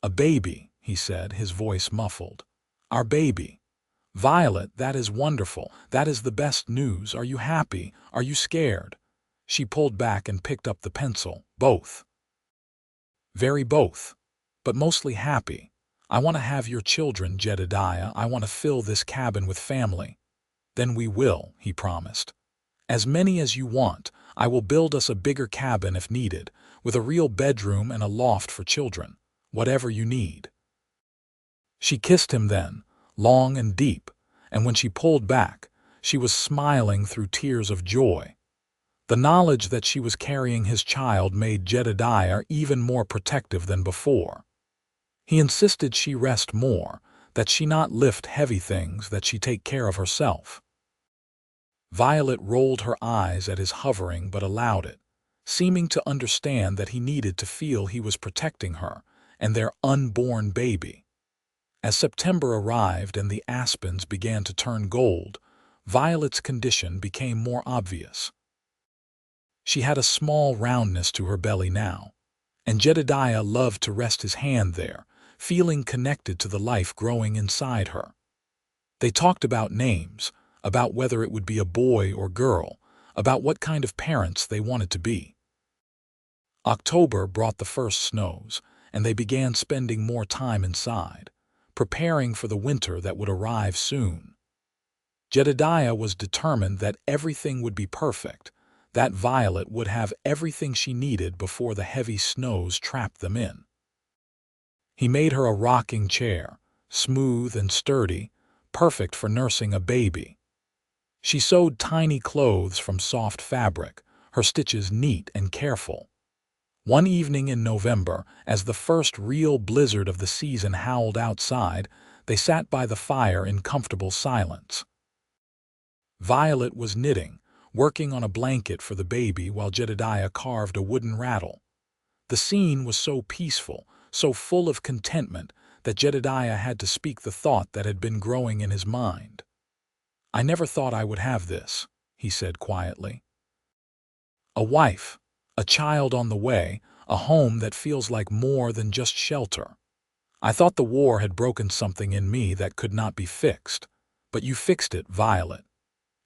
"A baby," he said, his voice muffled. "Our baby. Violet, that is wonderful. That is the best news. Are you happy? Are you scared?" She pulled back and picked up the pencil. "Both." "Very both. But mostly happy. I want to have your children, Jedidiah. I want to fill this cabin with family." "Then we will," he promised. "As many as you want. I will build us a bigger cabin if needed, with a real bedroom and a loft for children. Whatever you need." She kissed him then, long and deep, and when she pulled back, she was smiling through tears of joy. The knowledge that she was carrying his child made Jedidiah even more protective than before. He insisted she rest more, that she not lift heavy things, that she take care of herself. Violet rolled her eyes at his hovering but allowed it, seeming to understand that he needed to feel he was protecting her and their unborn baby. As September arrived and the aspens began to turn gold, Violet's condition became more obvious. She had a small roundness to her belly now, and Jedidiah loved to rest his hand there, feeling connected to the life growing inside her. They talked about names, about whether it would be a boy or girl, about what kind of parents they wanted to be. October brought the first snows, and they began spending more time inside, preparing for the winter that would arrive soon. Jedidiah was determined that everything would be perfect, that Violet would have everything she needed before the heavy snows trapped them in. He made her a rocking chair, smooth and sturdy, perfect for nursing a baby. She sewed tiny clothes from soft fabric, her stitches neat and careful. One evening in November, as the first real blizzard of the season howled outside, they sat by the fire in comfortable silence. Violet was knitting, working on a blanket for the baby while Jedidiah carved a wooden rattle. The scene was so peaceful, so full of contentment, that Jedidiah had to speak the thought that had been growing in his mind. "I never thought I would have this," he said quietly. "A wife, a child on the way, a home that feels like more than just shelter. I thought the war had broken something in me that could not be fixed. But you fixed it, Violet.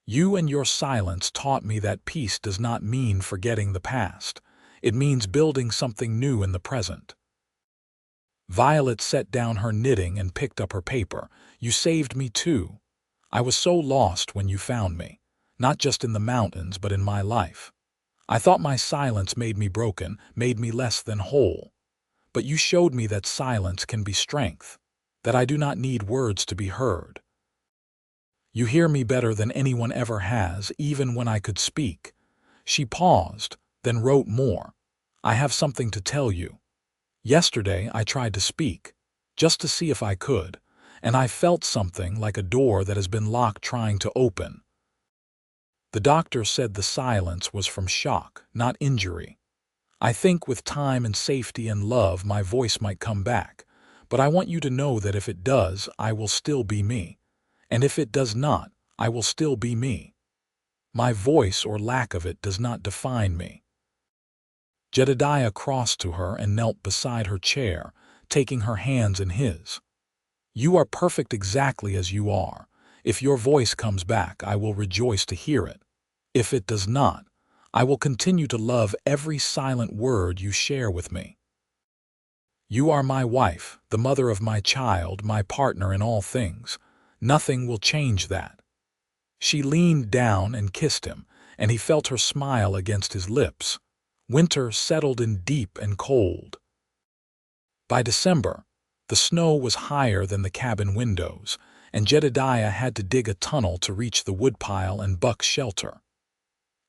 You and your silence taught me that peace does not mean forgetting the past. It means building something new in the present." Violet set down her knitting and picked up her paper. "You saved me too. I was so lost when you found me, not just in the mountains but in my life. I thought my silence made me broken, made me less than whole. But you showed me that silence can be strength, that I do not need words to be heard. You hear me better than anyone ever has, even when I could speak." She paused, then wrote more. "I have something to tell you. Yesterday I tried to speak, just to see if I could, and I felt something like a door that has been locked trying to open. The doctor said the silence was from shock, not injury. I think with time and safety and love my voice might come back, but I want you to know that if it does, I will still be me. And if it does not, I will still be me. My voice or lack of it does not define me." Jedidiah crossed to her and knelt beside her chair, taking her hands in his. "You are perfect exactly as you are. If your voice comes back, I will rejoice to hear it. If it does not, I will continue to love every silent word you share with me. You are my wife, the mother of my child, my partner in all things. Nothing will change that." She leaned down and kissed him, and he felt her smile against his lips. Winter settled in deep and cold. By December, the snow was higher than the cabin windows, and Jedidiah had to dig a tunnel to reach the woodpile and Buck's shelter.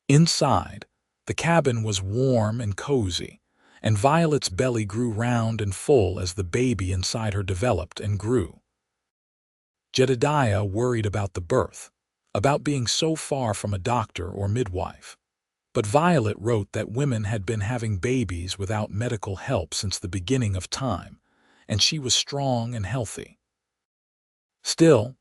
Inside, the cabin was warm and cozy, and Violet's belly grew round and full as the baby inside her developed and grew. Jedidiah worried about the birth, about being so far from a doctor or midwife. But Violet wrote that women had been having babies without medical help since the beginning of time, and she was strong and healthy. Still,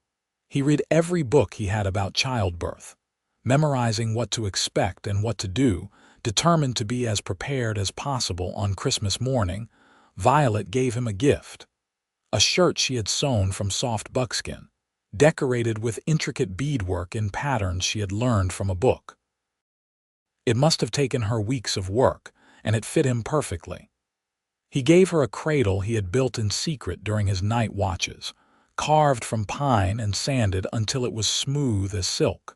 he read every book he had about childbirth, memorizing what to expect and what to do, determined to be as prepared as possible. On Christmas morning, Violet gave him a gift, a shirt she had sewn from soft buckskin, decorated with intricate beadwork in patterns she had learned from a book. It must have taken her weeks of work, and it fit him perfectly. He gave her a cradle he had built in secret during his night watches, carved from pine and sanded until it was smooth as silk.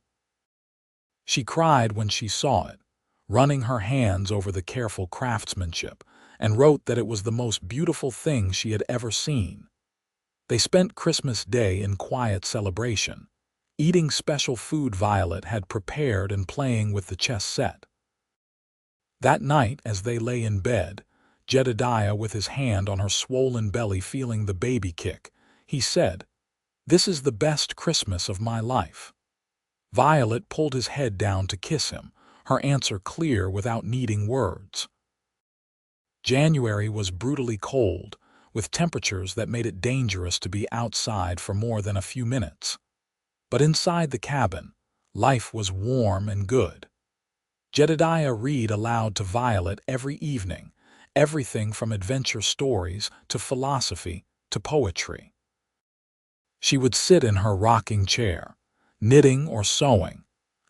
She cried when she saw it, running her hands over the careful craftsmanship, and wrote that it was the most beautiful thing she had ever seen. They spent Christmas Day in quiet celebration, eating special food Violet had prepared and playing with the chess set. That night, as they lay in bed, Jedidiah with his hand on her swollen belly feeling the baby kick, he said, "This is the best Christmas of my life." Violet pulled his head down to kiss him, her answer clear without needing words. January was brutally cold, with temperatures that made it dangerous to be outside for more than a few minutes. But inside the cabin, life was warm and good. Jedidiah read aloud to Violet every evening, everything from adventure stories to philosophy to poetry. She would sit in her rocking chair, knitting or sewing,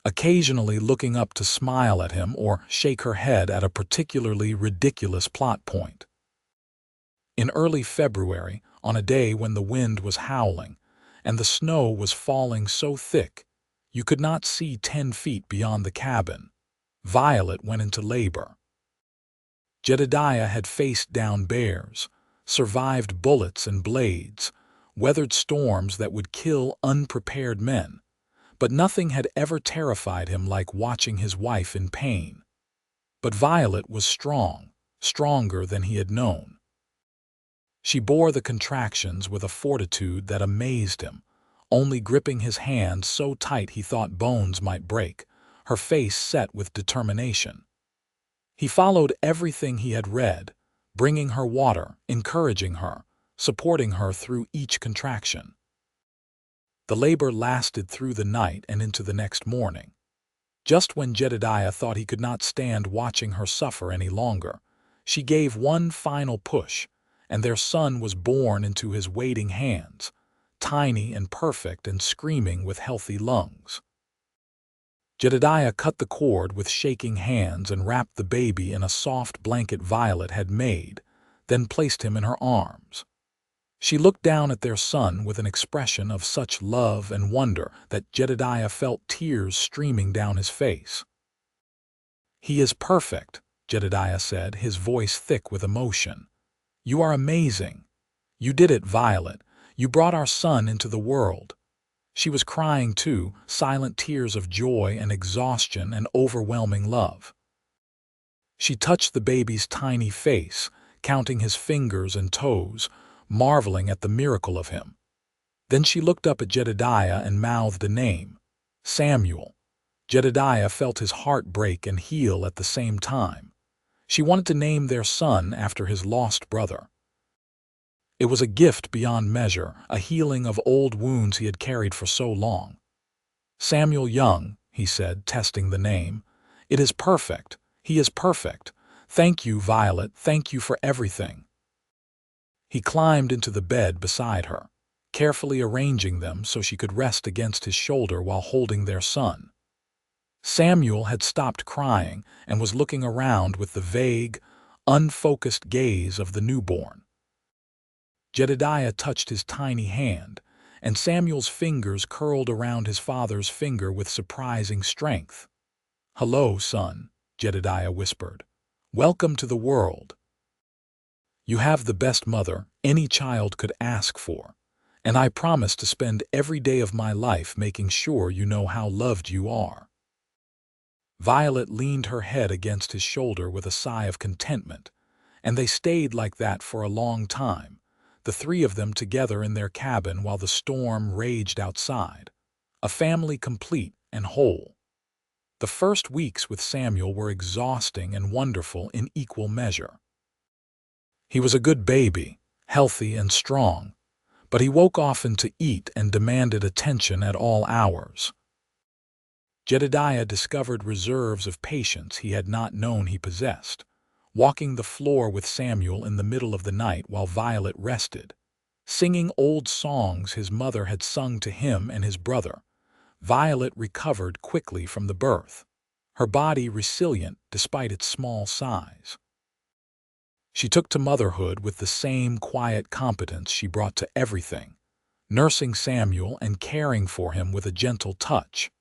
occasionally looking up to smile at him or shake her head at a particularly ridiculous plot point. In early February, on a day when the wind was howling and the snow was falling so thick you could not see 10 feet beyond the cabin, Violet went into labor. Jedidiah had faced down bears, survived bullets and blades, weathered storms that would kill unprepared men, but nothing had ever terrified him like watching his wife in pain. But Violet was strong, stronger than he had known. She bore the contractions with a fortitude that amazed him, only gripping his hand so tight he thought bones might break, her face set with determination. He followed everything he had read, bringing her water, encouraging her, supporting her through each contraction. The labor lasted through the night and into the next morning. Just when Jedidiah thought he could not stand watching her suffer any longer, she gave one final push, and their son was born into his waiting hands, tiny and perfect and screaming with healthy lungs. Jedidiah cut the cord with shaking hands and wrapped the baby in a soft blanket Violet had made, then placed him in her arms. She looked down at their son with an expression of such love and wonder that Jedidiah felt tears streaming down his face. "He is perfect," Jedidiah said, his voice thick with emotion. "You are amazing. You did it, Violet. You brought our son into the world." She was crying too, silent tears of joy and exhaustion and overwhelming love. She touched the baby's tiny face, counting his fingers and toes, marveling at the miracle of him. Then she looked up at Jedidiah and mouthed a name, Samuel. Jedidiah felt his heart break and heal at the same time. She wanted to name their son after his lost brother. It was a gift beyond measure, a healing of old wounds he had carried for so long. "Samuel Young," he said, testing the name. "It is perfect. He is perfect. Thank you, Violet. Thank you for everything." He climbed into the bed beside her, carefully arranging them so she could rest against his shoulder while holding their son. Samuel had stopped crying and was looking around with the vague, unfocused gaze of the newborn. Jedidiah touched his tiny hand, and Samuel's fingers curled around his father's finger with surprising strength. "Hello, son," Jedidiah whispered. "Welcome to the world. You have the best mother any child could ask for, and I promise to spend every day of my life making sure you know how loved you are." Violet leaned her head against his shoulder with a sigh of contentment, and they stayed like that for a long time, the three of them together in their cabin while the storm raged outside, a family complete and whole. The first weeks with Samuel were exhausting and wonderful in equal measure. He was a good baby, healthy and strong, but he woke often to eat and demanded attention at all hours. Jedidiah discovered reserves of patience he had not known he possessed, walking the floor with Samuel in the middle of the night while Violet rested, singing old songs his mother had sung to him and his brother. Violet recovered quickly from the birth, her body resilient despite its small size. She took to motherhood with the same quiet competence she brought to everything, nursing Samuel and caring for him with a gentle touch.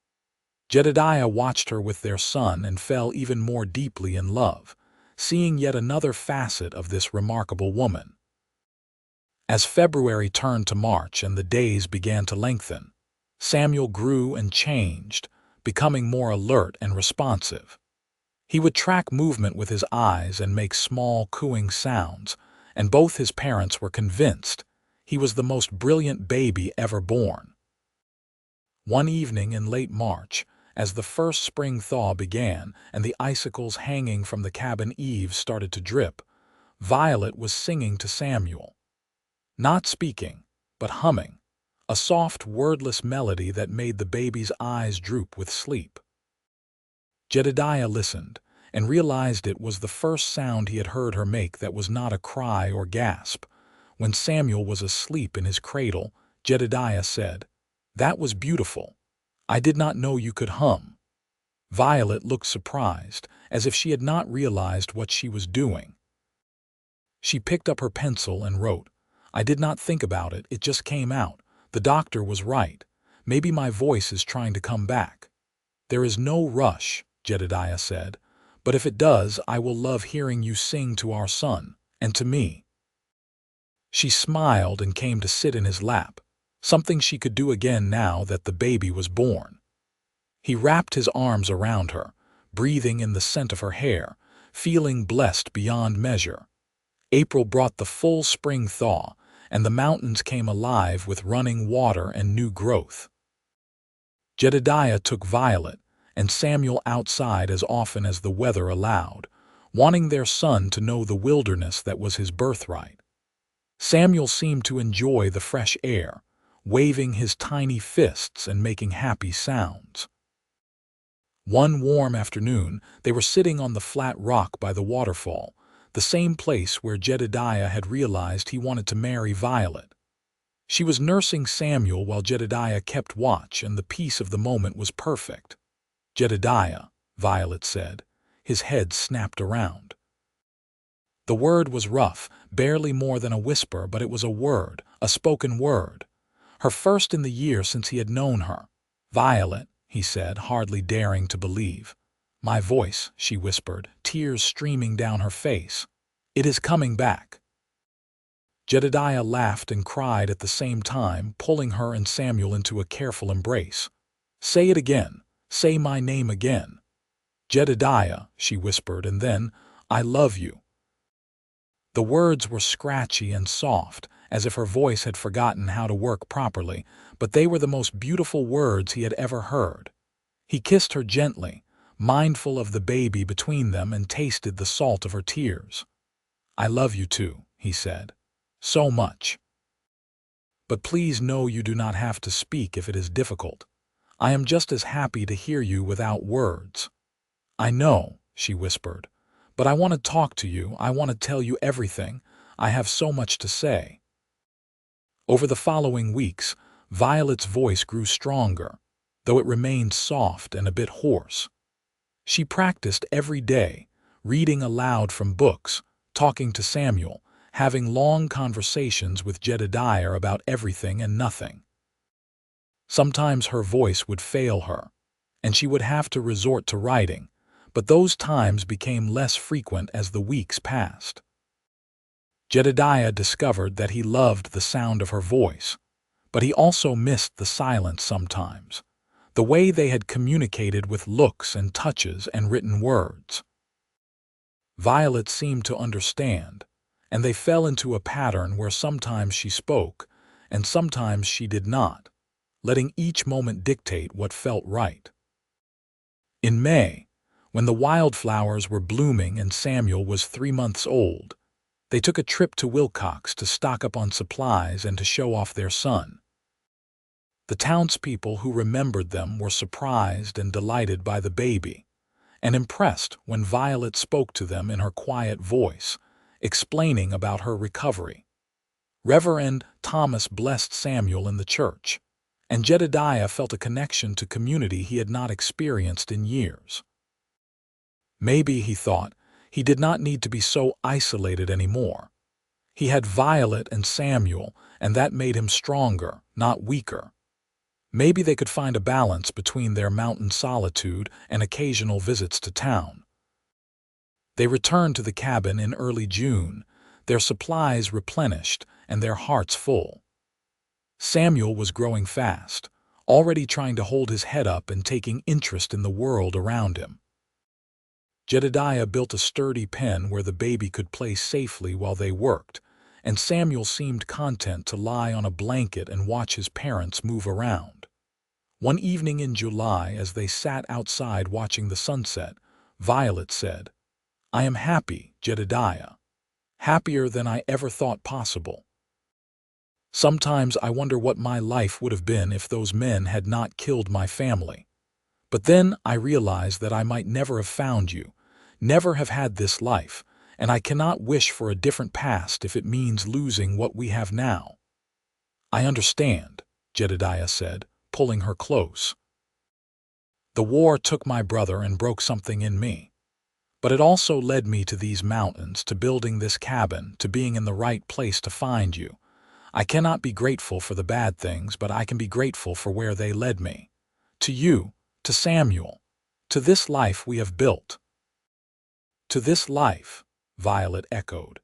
Jedidiah watched her with their son and fell even more deeply in love, seeing yet another facet of this remarkable woman. As February turned to March and the days began to lengthen, Samuel grew and changed, becoming more alert and responsive. He would track movement with his eyes and make small cooing sounds, and both his parents were convinced he was the most brilliant baby ever born. One evening in late March, as the first spring thaw began and the icicles hanging from the cabin eaves started to drip, Violet was singing to Samuel. Not speaking, but humming, a soft, wordless melody that made the baby's eyes droop with sleep. Jedidiah listened and realized it was the first sound he had heard her make that was not a cry or gasp. When Samuel was asleep in his cradle, Jedidiah said, "That was beautiful. I did not know you could hum." Violet looked surprised, as if she had not realized what she was doing. She picked up her pencil and wrote, "I did not think about it, it just came out. The doctor was right. Maybe my voice is trying to come back." "There is no rush," Jedidiah said, "but if it does, I will love hearing you sing to our son, and to me." She smiled and came to sit in his lap, something she could do again now that the baby was born. He wrapped his arms around her, breathing in the scent of her hair, feeling blessed beyond measure. April brought the full spring thaw, and the mountains came alive with running water and new growth. Jedidiah took Violet and Samuel outside as often as the weather allowed, wanting their son to know the wilderness that was his birthright. Samuel seemed to enjoy the fresh air, waving his tiny fists and making happy sounds. One warm afternoon, they were sitting on the flat rock by the waterfall, the same place where Jedidiah had realized he wanted to marry Violet. She was nursing Samuel while Jedidiah kept watch, and the peace of the moment was perfect. "Jedidiah," Violet said. His head snapped around. The word was rough, barely more than a whisper, but it was a word, a spoken word. Her first in the year since he had known her. "Violet," he said, hardly daring to believe. "My voice," she whispered, tears streaming down her face. "It is coming back." Jedidiah laughed and cried at the same time, pulling her and Samuel into a careful embrace. "Say it again. Say my name again." "Jedidiah," she whispered, and then, "I love you." The words were scratchy and soft, as if her voice had forgotten how to work properly, but they were the most beautiful words he had ever heard. He kissed her gently, mindful of the baby between them, and tasted the salt of her tears. "I love you too," he said. "So much. But please know you do not have to speak if it is difficult. I am just as happy to hear you without words." "I know," she whispered, "but I want to talk to you. I want to tell you everything. I have so much to say." Over the following weeks, Violet's voice grew stronger, though it remained soft and a bit hoarse. She practiced every day, reading aloud from books, talking to Samuel, having long conversations with Jedidiah about everything and nothing. Sometimes her voice would fail her, and she would have to resort to writing, but those times became less frequent as the weeks passed. Jedidiah discovered that he loved the sound of her voice, but he also missed the silence sometimes, the way they had communicated with looks and touches and written words. Violet seemed to understand, and they fell into a pattern where sometimes she spoke and sometimes she did not, letting each moment dictate what felt right. In May, when the wildflowers were blooming and Samuel was 3 months old, they took a trip to Wilcox to stock up on supplies and to show off their son. The townspeople who remembered them were surprised and delighted by the baby, and impressed when Violet spoke to them in her quiet voice, explaining about her recovery. Reverend Thomas blessed Samuel in the church, and Jedidiah felt a connection to community he had not experienced in years. Maybe, he thought, he did not need to be so isolated anymore. He had Violet and Samuel, and that made him stronger, not weaker. Maybe they could find a balance between their mountain solitude and occasional visits to town. They returned to the cabin in early June, their supplies replenished and their hearts full. Samuel was growing fast, already trying to hold his head up and taking interest in the world around him. Jedidiah built a sturdy pen where the baby could play safely while they worked, and Samuel seemed content to lie on a blanket and watch his parents move around. One evening in July, as they sat outside watching the sunset, Violet said, "I am happy, Jedidiah. Happier than I ever thought possible. Sometimes I wonder what my life would have been if those men had not killed my family. But then I realize that I might never have found you, never have had this life, and I cannot wish for a different past if it means losing what we have now." "I understand," Jedidiah said, pulling her close. "The war took my brother and broke something in me. But it also led me to these mountains, to building this cabin, to being in the right place to find you. I cannot be grateful for the bad things, but I can be grateful for where they led me. To you, to Samuel, to this life we have built." "To this life," Violet echoed,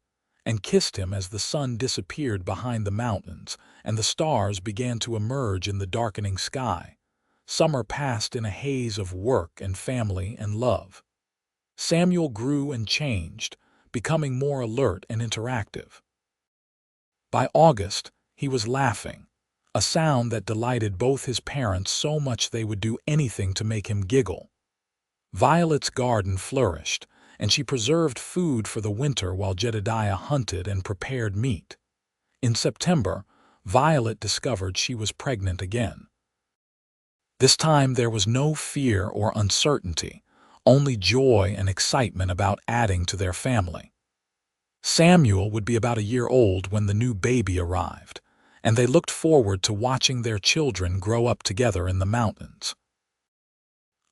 and kissed him as the sun disappeared behind the mountains and the stars began to emerge in the darkening sky. Summer passed in a haze of work and family and love. Samuel grew and changed, becoming more alert and interactive. By August, he was laughing, a sound that delighted both his parents so much they would do anything to make him giggle. Violet's garden flourished, and she preserved food for the winter while Jedidiah hunted and prepared meat. In September, Violet discovered she was pregnant again. This time there was no fear or uncertainty, only joy and excitement about adding to their family. Samuel would be about a year old when the new baby arrived, and they looked forward to watching their children grow up together in the mountains.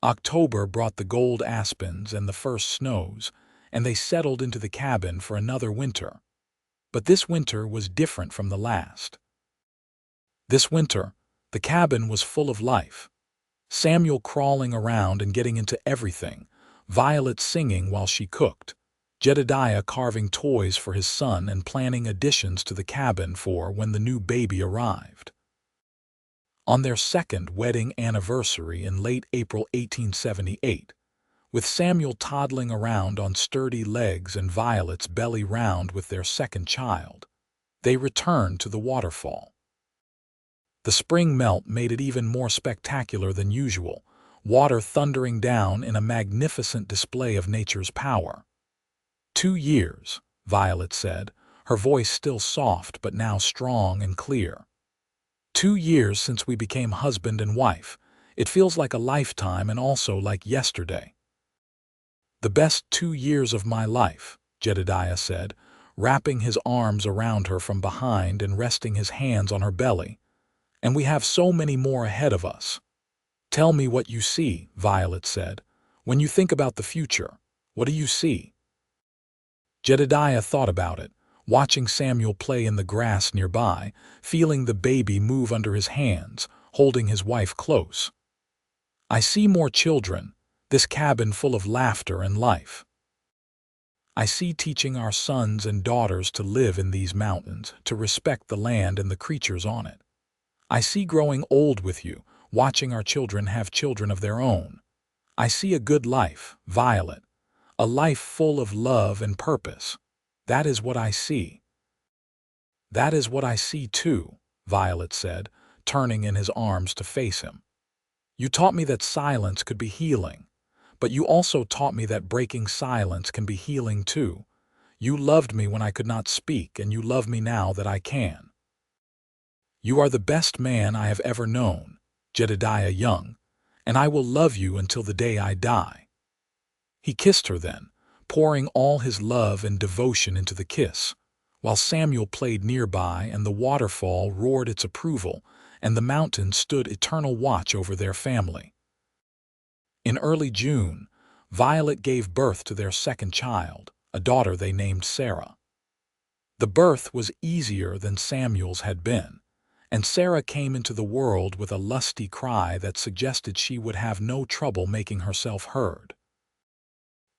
October brought the gold aspens and the first snows, and they settled into the cabin for another winter. But this winter was different from the last. This winter, the cabin was full of life. Samuel crawling around and getting into everything, Violet singing while she cooked, Jedidiah carving toys for his son and planning additions to the cabin for when the new baby arrived. On their second wedding anniversary in late April 1878, with Samuel toddling around on sturdy legs and Violet's belly round with their second child, they returned to the waterfall. The spring melt made it even more spectacular than usual, water thundering down in a magnificent display of nature's power. 2 years, Violet said, her voice still soft but now strong and clear. 2 years since we became husband and wife. It feels like a lifetime and also like yesterday. The best 2 years of my life, Jedidiah said, wrapping his arms around her from behind and resting his hands on her belly. And we have so many more ahead of us. Tell me what you see, Violet said. When you think about the future, what do you see? Jedidiah thought about it, watching Samuel play in the grass nearby, feeling the baby move under his hands, holding his wife close. I see more children, this cabin full of laughter and life. I see teaching our sons and daughters to live in these mountains, to respect the land and the creatures on it. I see growing old with you, watching our children have children of their own. I see a good life, Violet, a life full of love and purpose. That is what I see. That is what I see too, Violet said, turning in his arms to face him. You taught me that silence could be healing, but you also taught me that breaking silence can be healing too. You loved me when I could not speak, and you love me now that I can. You are the best man I have ever known, Jedidiah Young, and I will love you until the day I die. He kissed her then, pouring all his love and devotion into the kiss, while Samuel played nearby and the waterfall roared its approval and the mountains stood eternal watch over their family. In early June, Violet gave birth to their second child, a daughter they named Sarah. The birth was easier than Samuel's had been, and Sarah came into the world with a lusty cry that suggested she would have no trouble making herself heard.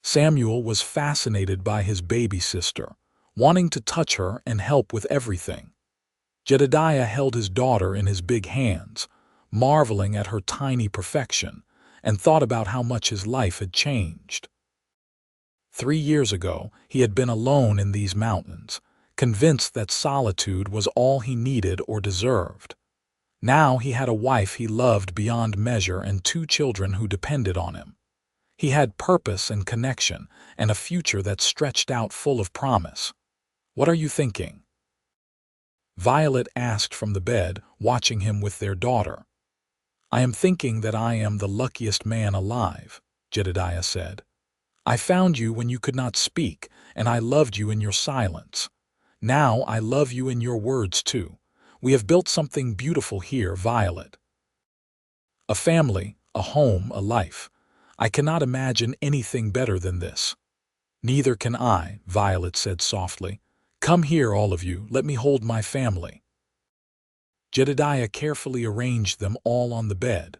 Samuel was fascinated by his baby sister, wanting to touch her and help with everything. Jedidiah held his daughter in his big hands, marveling at her tiny perfection, and thought about how much his life had changed. 3 years ago, he had been alone in these mountains, convinced that solitude was all he needed or deserved. Now he had a wife he loved beyond measure and 2 children who depended on him. He had purpose and connection, and a future that stretched out full of promise. What are you thinking? Violet asked from the bed, watching him with their daughter. I am thinking that I am the luckiest man alive, Jedidiah said. I found you when you could not speak, and I loved you in your silence. Now I love you in your words too. We have built something beautiful here, Violet. A family, a home, a life. I cannot imagine anything better than this. Neither can I, Violet said softly. Come here, all of you, let me hold my family. Jedidiah carefully arranged them all on the bed.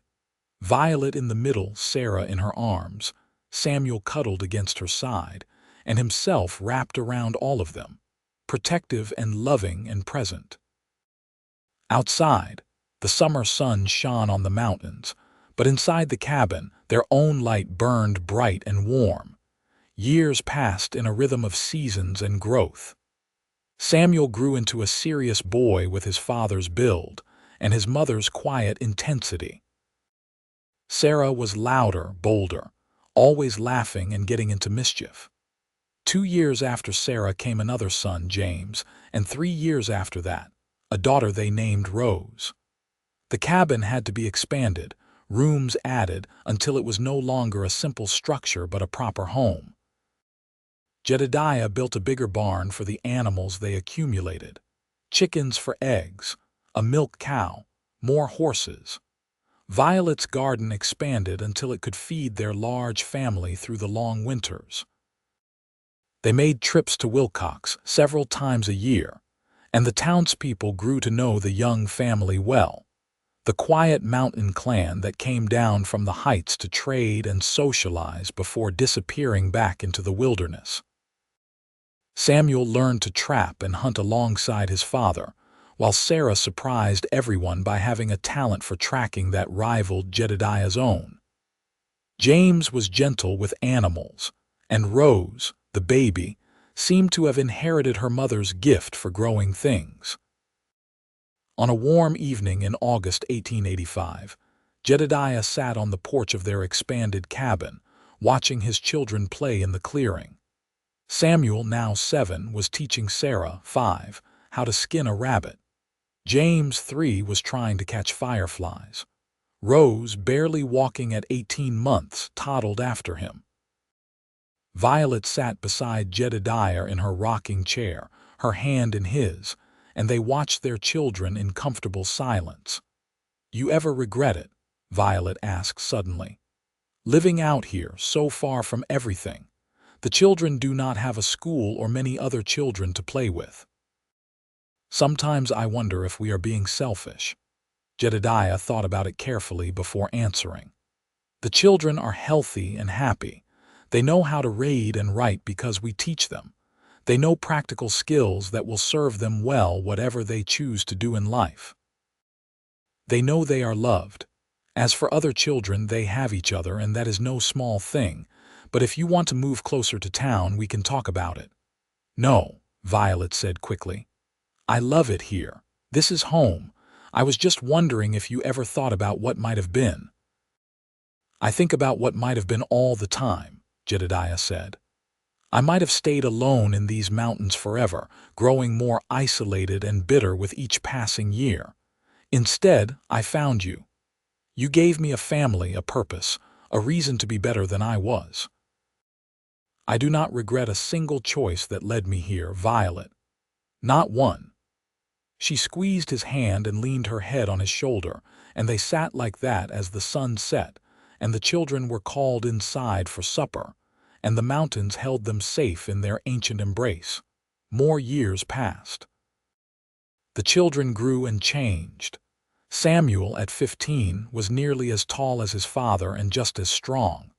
Violet in the middle, Sarah in her arms, Samuel cuddled against her side, and himself wrapped around all of them. protective and loving and present. Outside, the summer sun shone on the mountains, but inside the cabin, their own light burned bright and warm. Years passed in a rhythm of seasons and growth. Samuel grew into a serious boy with his father's build and his mother's quiet intensity. Sarah was louder, bolder, always laughing and getting into mischief. 2 years after Sarah came another son, James, and 3 years after that, a daughter they named Rose. The cabin had to be expanded, rooms added, until it was no longer a simple structure but a proper home. Jedidiah built a bigger barn for the animals they accumulated: chickens for eggs, a milk cow, more horses. Violet's garden expanded until it could feed their large family through the long winters. They made trips to Wilcox several times a year, and the townspeople grew to know the Young family well, the quiet mountain clan that came down from the heights to trade and socialize before disappearing back into the wilderness. Samuel learned to trap and hunt alongside his father, while Sarah surprised everyone by having a talent for tracking that rivaled Jedidiah's own. James was gentle with animals, and Rose, the baby, seemed to have inherited her mother's gift for growing things. On a warm evening in August 1885, Jedidiah sat on the porch of their expanded cabin, watching his children play in the clearing. Samuel, now 7, was teaching Sarah, 5, how to skin a rabbit. James, 3, was trying to catch fireflies. Rose, barely walking at 18 months, toddled after him. Violet sat beside Jedidiah in her rocking chair, her hand in his, and they watched their children in comfortable silence. "You ever regret it?" Violet asked suddenly. "Living out here, so far from everything. The children do not have a school or many other children to play with." "Sometimes I wonder if we are being selfish." Jedidiah thought about it carefully before answering. "The children are healthy and happy. They know how to read and write because we teach them. They know practical skills that will serve them well whatever they choose to do in life. They know they are loved. As for other children, they have each other, and that is no small thing. But if you want to move closer to town, we can talk about it." "No," Violet said quickly. "I love it here. This is home. I was just wondering if you ever thought about what might have been." "I think about what might have been all the time," Jedidiah said. "I might have stayed alone in these mountains forever, growing more isolated and bitter with each passing year. Instead, I found you. You gave me a family, a purpose, a reason to be better than I was. I do not regret a single choice that led me here, Violet. Not one." She squeezed his hand and leaned her head on his shoulder, and they sat like that as the sun set, and the children were called inside for supper, and the mountains held them safe in their ancient embrace. More years passed. The children grew and changed. Samuel, at 15, was nearly as tall as his father and just as strong.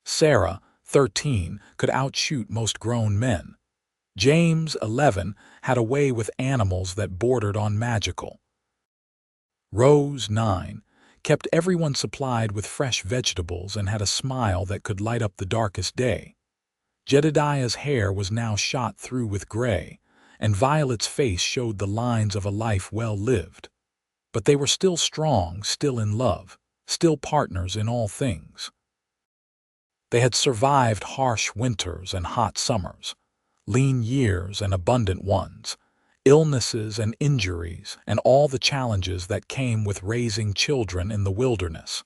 Sarah, 13, could outshoot most grown men. James, 11, had a way with animals that bordered on magical. Rose, 9, kept everyone supplied with fresh vegetables and had a smile that could light up the darkest day. Jedidiah's hair was now shot through with gray, and Violet's face showed the lines of a life well lived. But they were still strong, still in love, still partners in all things. They had survived harsh winters and hot summers, lean years and abundant ones, illnesses and injuries, and all the challenges that came with raising children in the wilderness.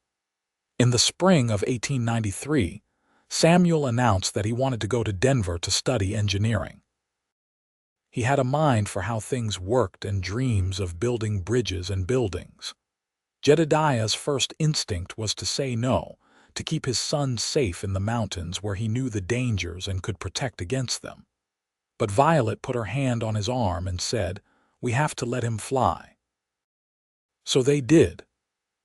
In the spring of 1893, Samuel announced that he wanted to go to Denver to study engineering. He had a mind for how things worked and dreams of building bridges and buildings. Jedidiah's first instinct was to say no, to keep his son safe in the mountains where he knew the dangers and could protect against them. But Violet put her hand on his arm and said, "We have to let him fly." So they did.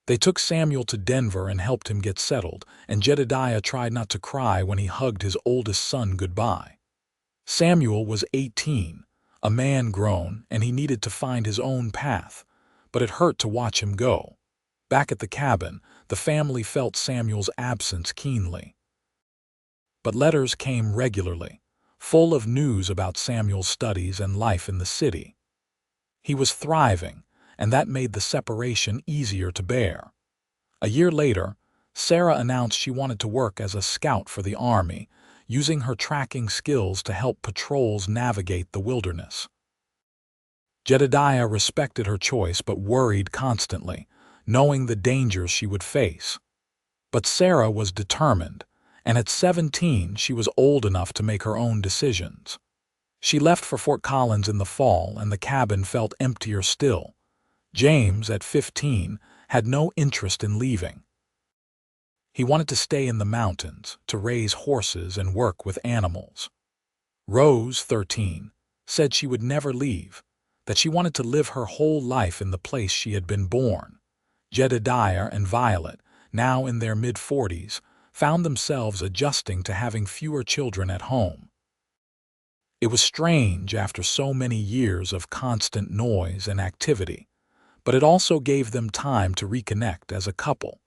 They took Samuel to Denver and helped him get settled, and Jedidiah tried not to cry when he hugged his oldest son goodbye. Samuel was 18, a man grown, and he needed to find his own path, but it hurt to watch him go. Back at the cabin, the family felt Samuel's absence keenly. But letters came regularly, full of news about Samuel's studies and life in the city. He was thriving, and that made the separation easier to bear. A year later, Sarah announced she wanted to work as a scout for the army, using her tracking skills to help patrols navigate the wilderness. Jedidiah respected her choice but worried constantly, knowing the dangers she would face. But Sarah was determined, and at 17 she was old enough to make her own decisions. She left for Fort Collins in the fall, and the cabin felt emptier still. James, at 15, had no interest in leaving. He wanted to stay in the mountains, to raise horses and work with animals. Rose, 13, said she would never leave, that she wanted to live her whole life in the place she had been born. Jedidiah and Violet, now in their mid-40s, found themselves adjusting to having fewer children at home. It was strange after so many years of constant noise and activity, but it also gave them time to reconnect as a couple,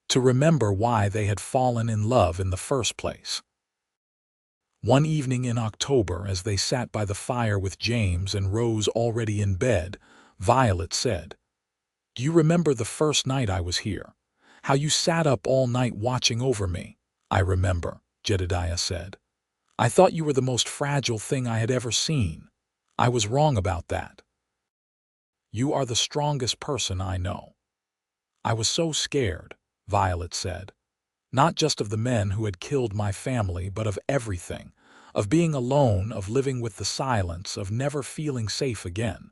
to remember why they had fallen in love in the first place. One evening in October, as they sat by the fire with James and Rose already in bed, Violet said, "Do you remember the first night I was here? How you sat up all night watching over me?" "I remember," Jedidiah said. "I thought you were the most fragile thing I had ever seen. I was wrong about that. You are the strongest person I know." "I was so scared," Violet said. "Not just of the men who had killed my family, but of everything, of being alone, of living with the silence, of never feeling safe again.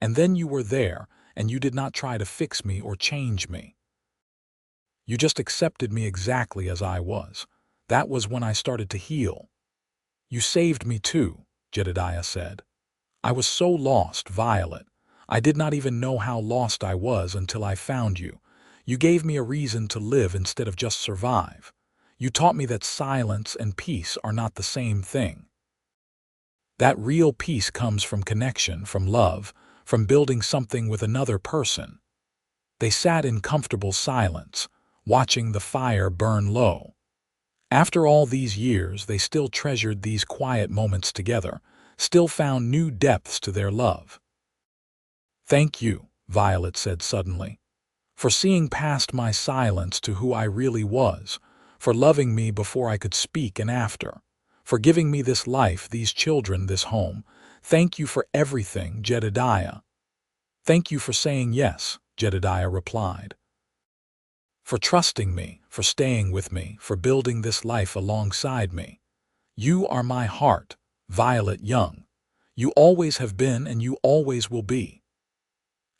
And then you were there, and you did not try to fix me or change me. You just accepted me exactly as I was. That was when I started to heal." "You saved me too," Jedidiah said. "I was so lost, Violet. I did not even know how lost I was until I found you. You gave me a reason to live instead of just survive. You taught me that silence and peace are not the same thing. That real peace comes from connection, from love, from building something with another person." They sat in comfortable silence, watching the fire burn low. After all these years, they still treasured these quiet moments together, still found new depths to their love. "Thank you," Violet said suddenly, "for seeing past my silence to who I really was, for loving me before I could speak and after, for giving me this life, these children, this home. Thank you for everything, Jedidiah." "Thank you for saying yes," Jedidiah replied. "For trusting me, for staying with me, for building this life alongside me. You are my heart, Violet Young. You always have been and you always will be."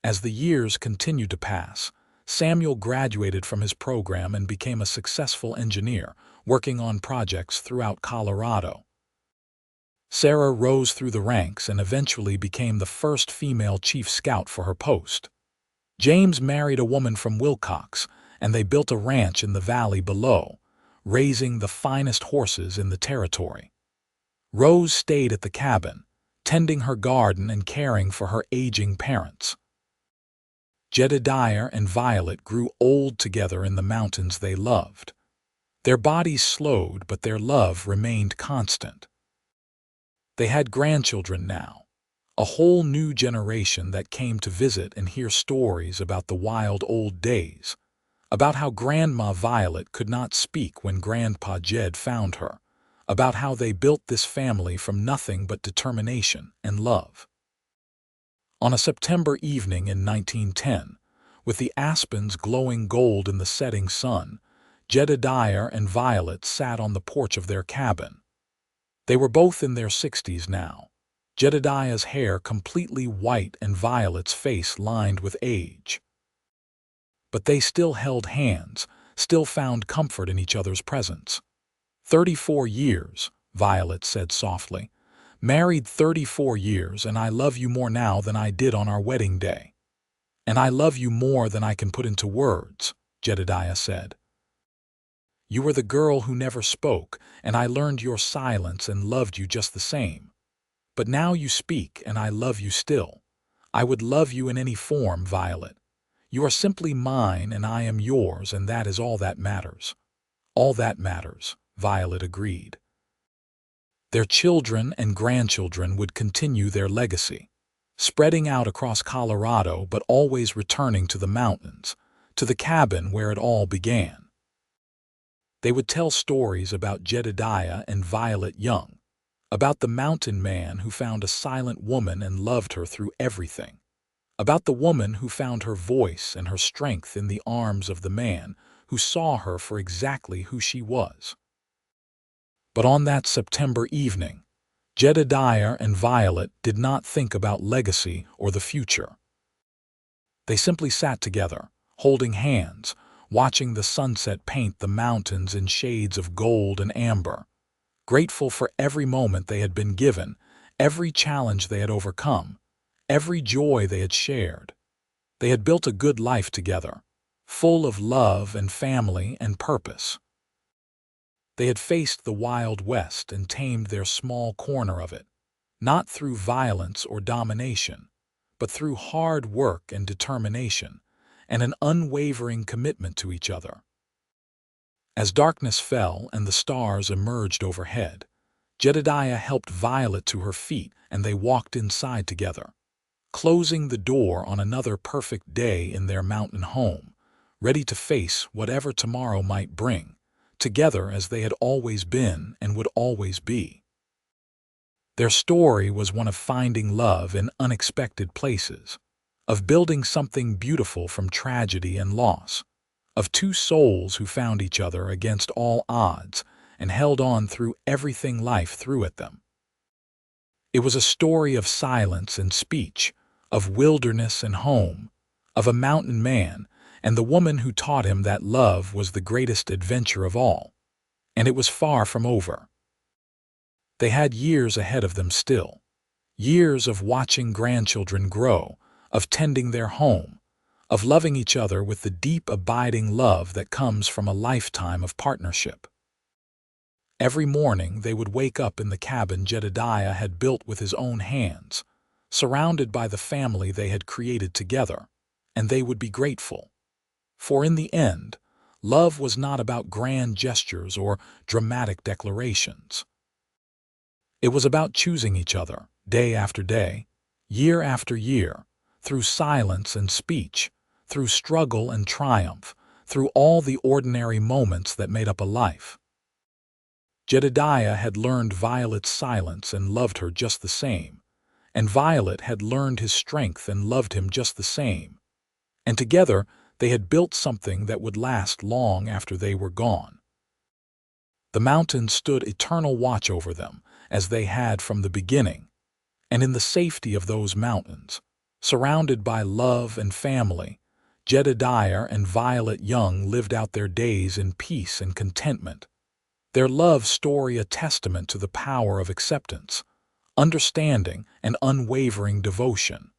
As the years continued to pass, Samuel graduated from his program and became a successful engineer, working on projects throughout Colorado. Sarah rose through the ranks and eventually became the first female chief scout for her post. James married a woman from Wilcox, and they built a ranch in the valley below, raising the finest horses in the territory. Rose stayed at the cabin, tending her garden and caring for her aging parents. Jedidiah and Violet grew old together in the mountains they loved. Their bodies slowed, but their love remained constant. They had grandchildren now, a whole new generation that came to visit and hear stories about the wild old days, about how Grandma Violet could not speak when Grandpa Jed found her, about how they built this family from nothing but determination and love. On a September evening in 1910, with the aspens glowing gold in the setting sun, Jedidiah and Violet sat on the porch of their cabin. They were both in their 60s now, Jedidiah's hair completely white and Violet's face lined with age. But they still held hands, still found comfort in each other's presence. 34 years, Violet said softly. "Married 34 years, and I love you more now than I did on our wedding day." "And I love you more than I can put into words," Jedidiah said. "You were the girl who never spoke, and I learned your silence and loved you just the same. But now you speak, and I love you still. I would love you in any form, Violet. You are simply mine, and I am yours, and that is all that matters." "All that matters," Violet agreed. Their children and grandchildren would continue their legacy, spreading out across Colorado but always returning to the mountains, to the cabin where it all began. They would tell stories about Jedidiah and Violet Young, about the mountain man who found a silent woman and loved her through everything, about the woman who found her voice and her strength in the arms of the man who saw her for exactly who she was. But on that September evening, Jedidiah and Violet did not think about legacy or the future. They simply sat together, holding hands, watching the sunset paint the mountains in shades of gold and amber, grateful for every moment they had been given, every challenge they had overcome, every joy they had shared. They had built a good life together, full of love and family and purpose. They had faced the Wild West and tamed their small corner of it, not through violence or domination, but through hard work and determination, and an unwavering commitment to each other. As darkness fell and the stars emerged overhead, Jedidiah helped Violet to her feet and they walked inside together, closing the door on another perfect day in their mountain home, ready to face whatever tomorrow might bring, together as they had always been and would always be. Their story was one of finding love in unexpected places, of building something beautiful from tragedy and loss, of two souls who found each other against all odds and held on through everything life threw at them. It was a story of silence and speech, of wilderness and home, of a mountain man and the woman who taught him that love was the greatest adventure of all. And it was far from over. They had years ahead of them still, years of watching grandchildren grow, of tending their home, of loving each other with the deep, abiding love that comes from a lifetime of partnership. Every morning they would wake up in the cabin Jedidiah had built with his own hands, surrounded by the family they had created together, and they would be grateful. For in the end, love was not about grand gestures or dramatic declarations. It was about choosing each other, day after day, year after year, through silence and speech, through struggle and triumph, through all the ordinary moments that made up a life. Jedidiah had learned Violet's silence and loved her just the same, and Violet had learned his strength and loved him just the same. And together, they had built something that would last long after they were gone. The mountains stood eternal watch over them, as they had from the beginning, and in the safety of those mountains, surrounded by love and family, Jedidiah and Violet Young lived out their days in peace and contentment, their love story a testament to the power of acceptance, understanding, and unwavering devotion.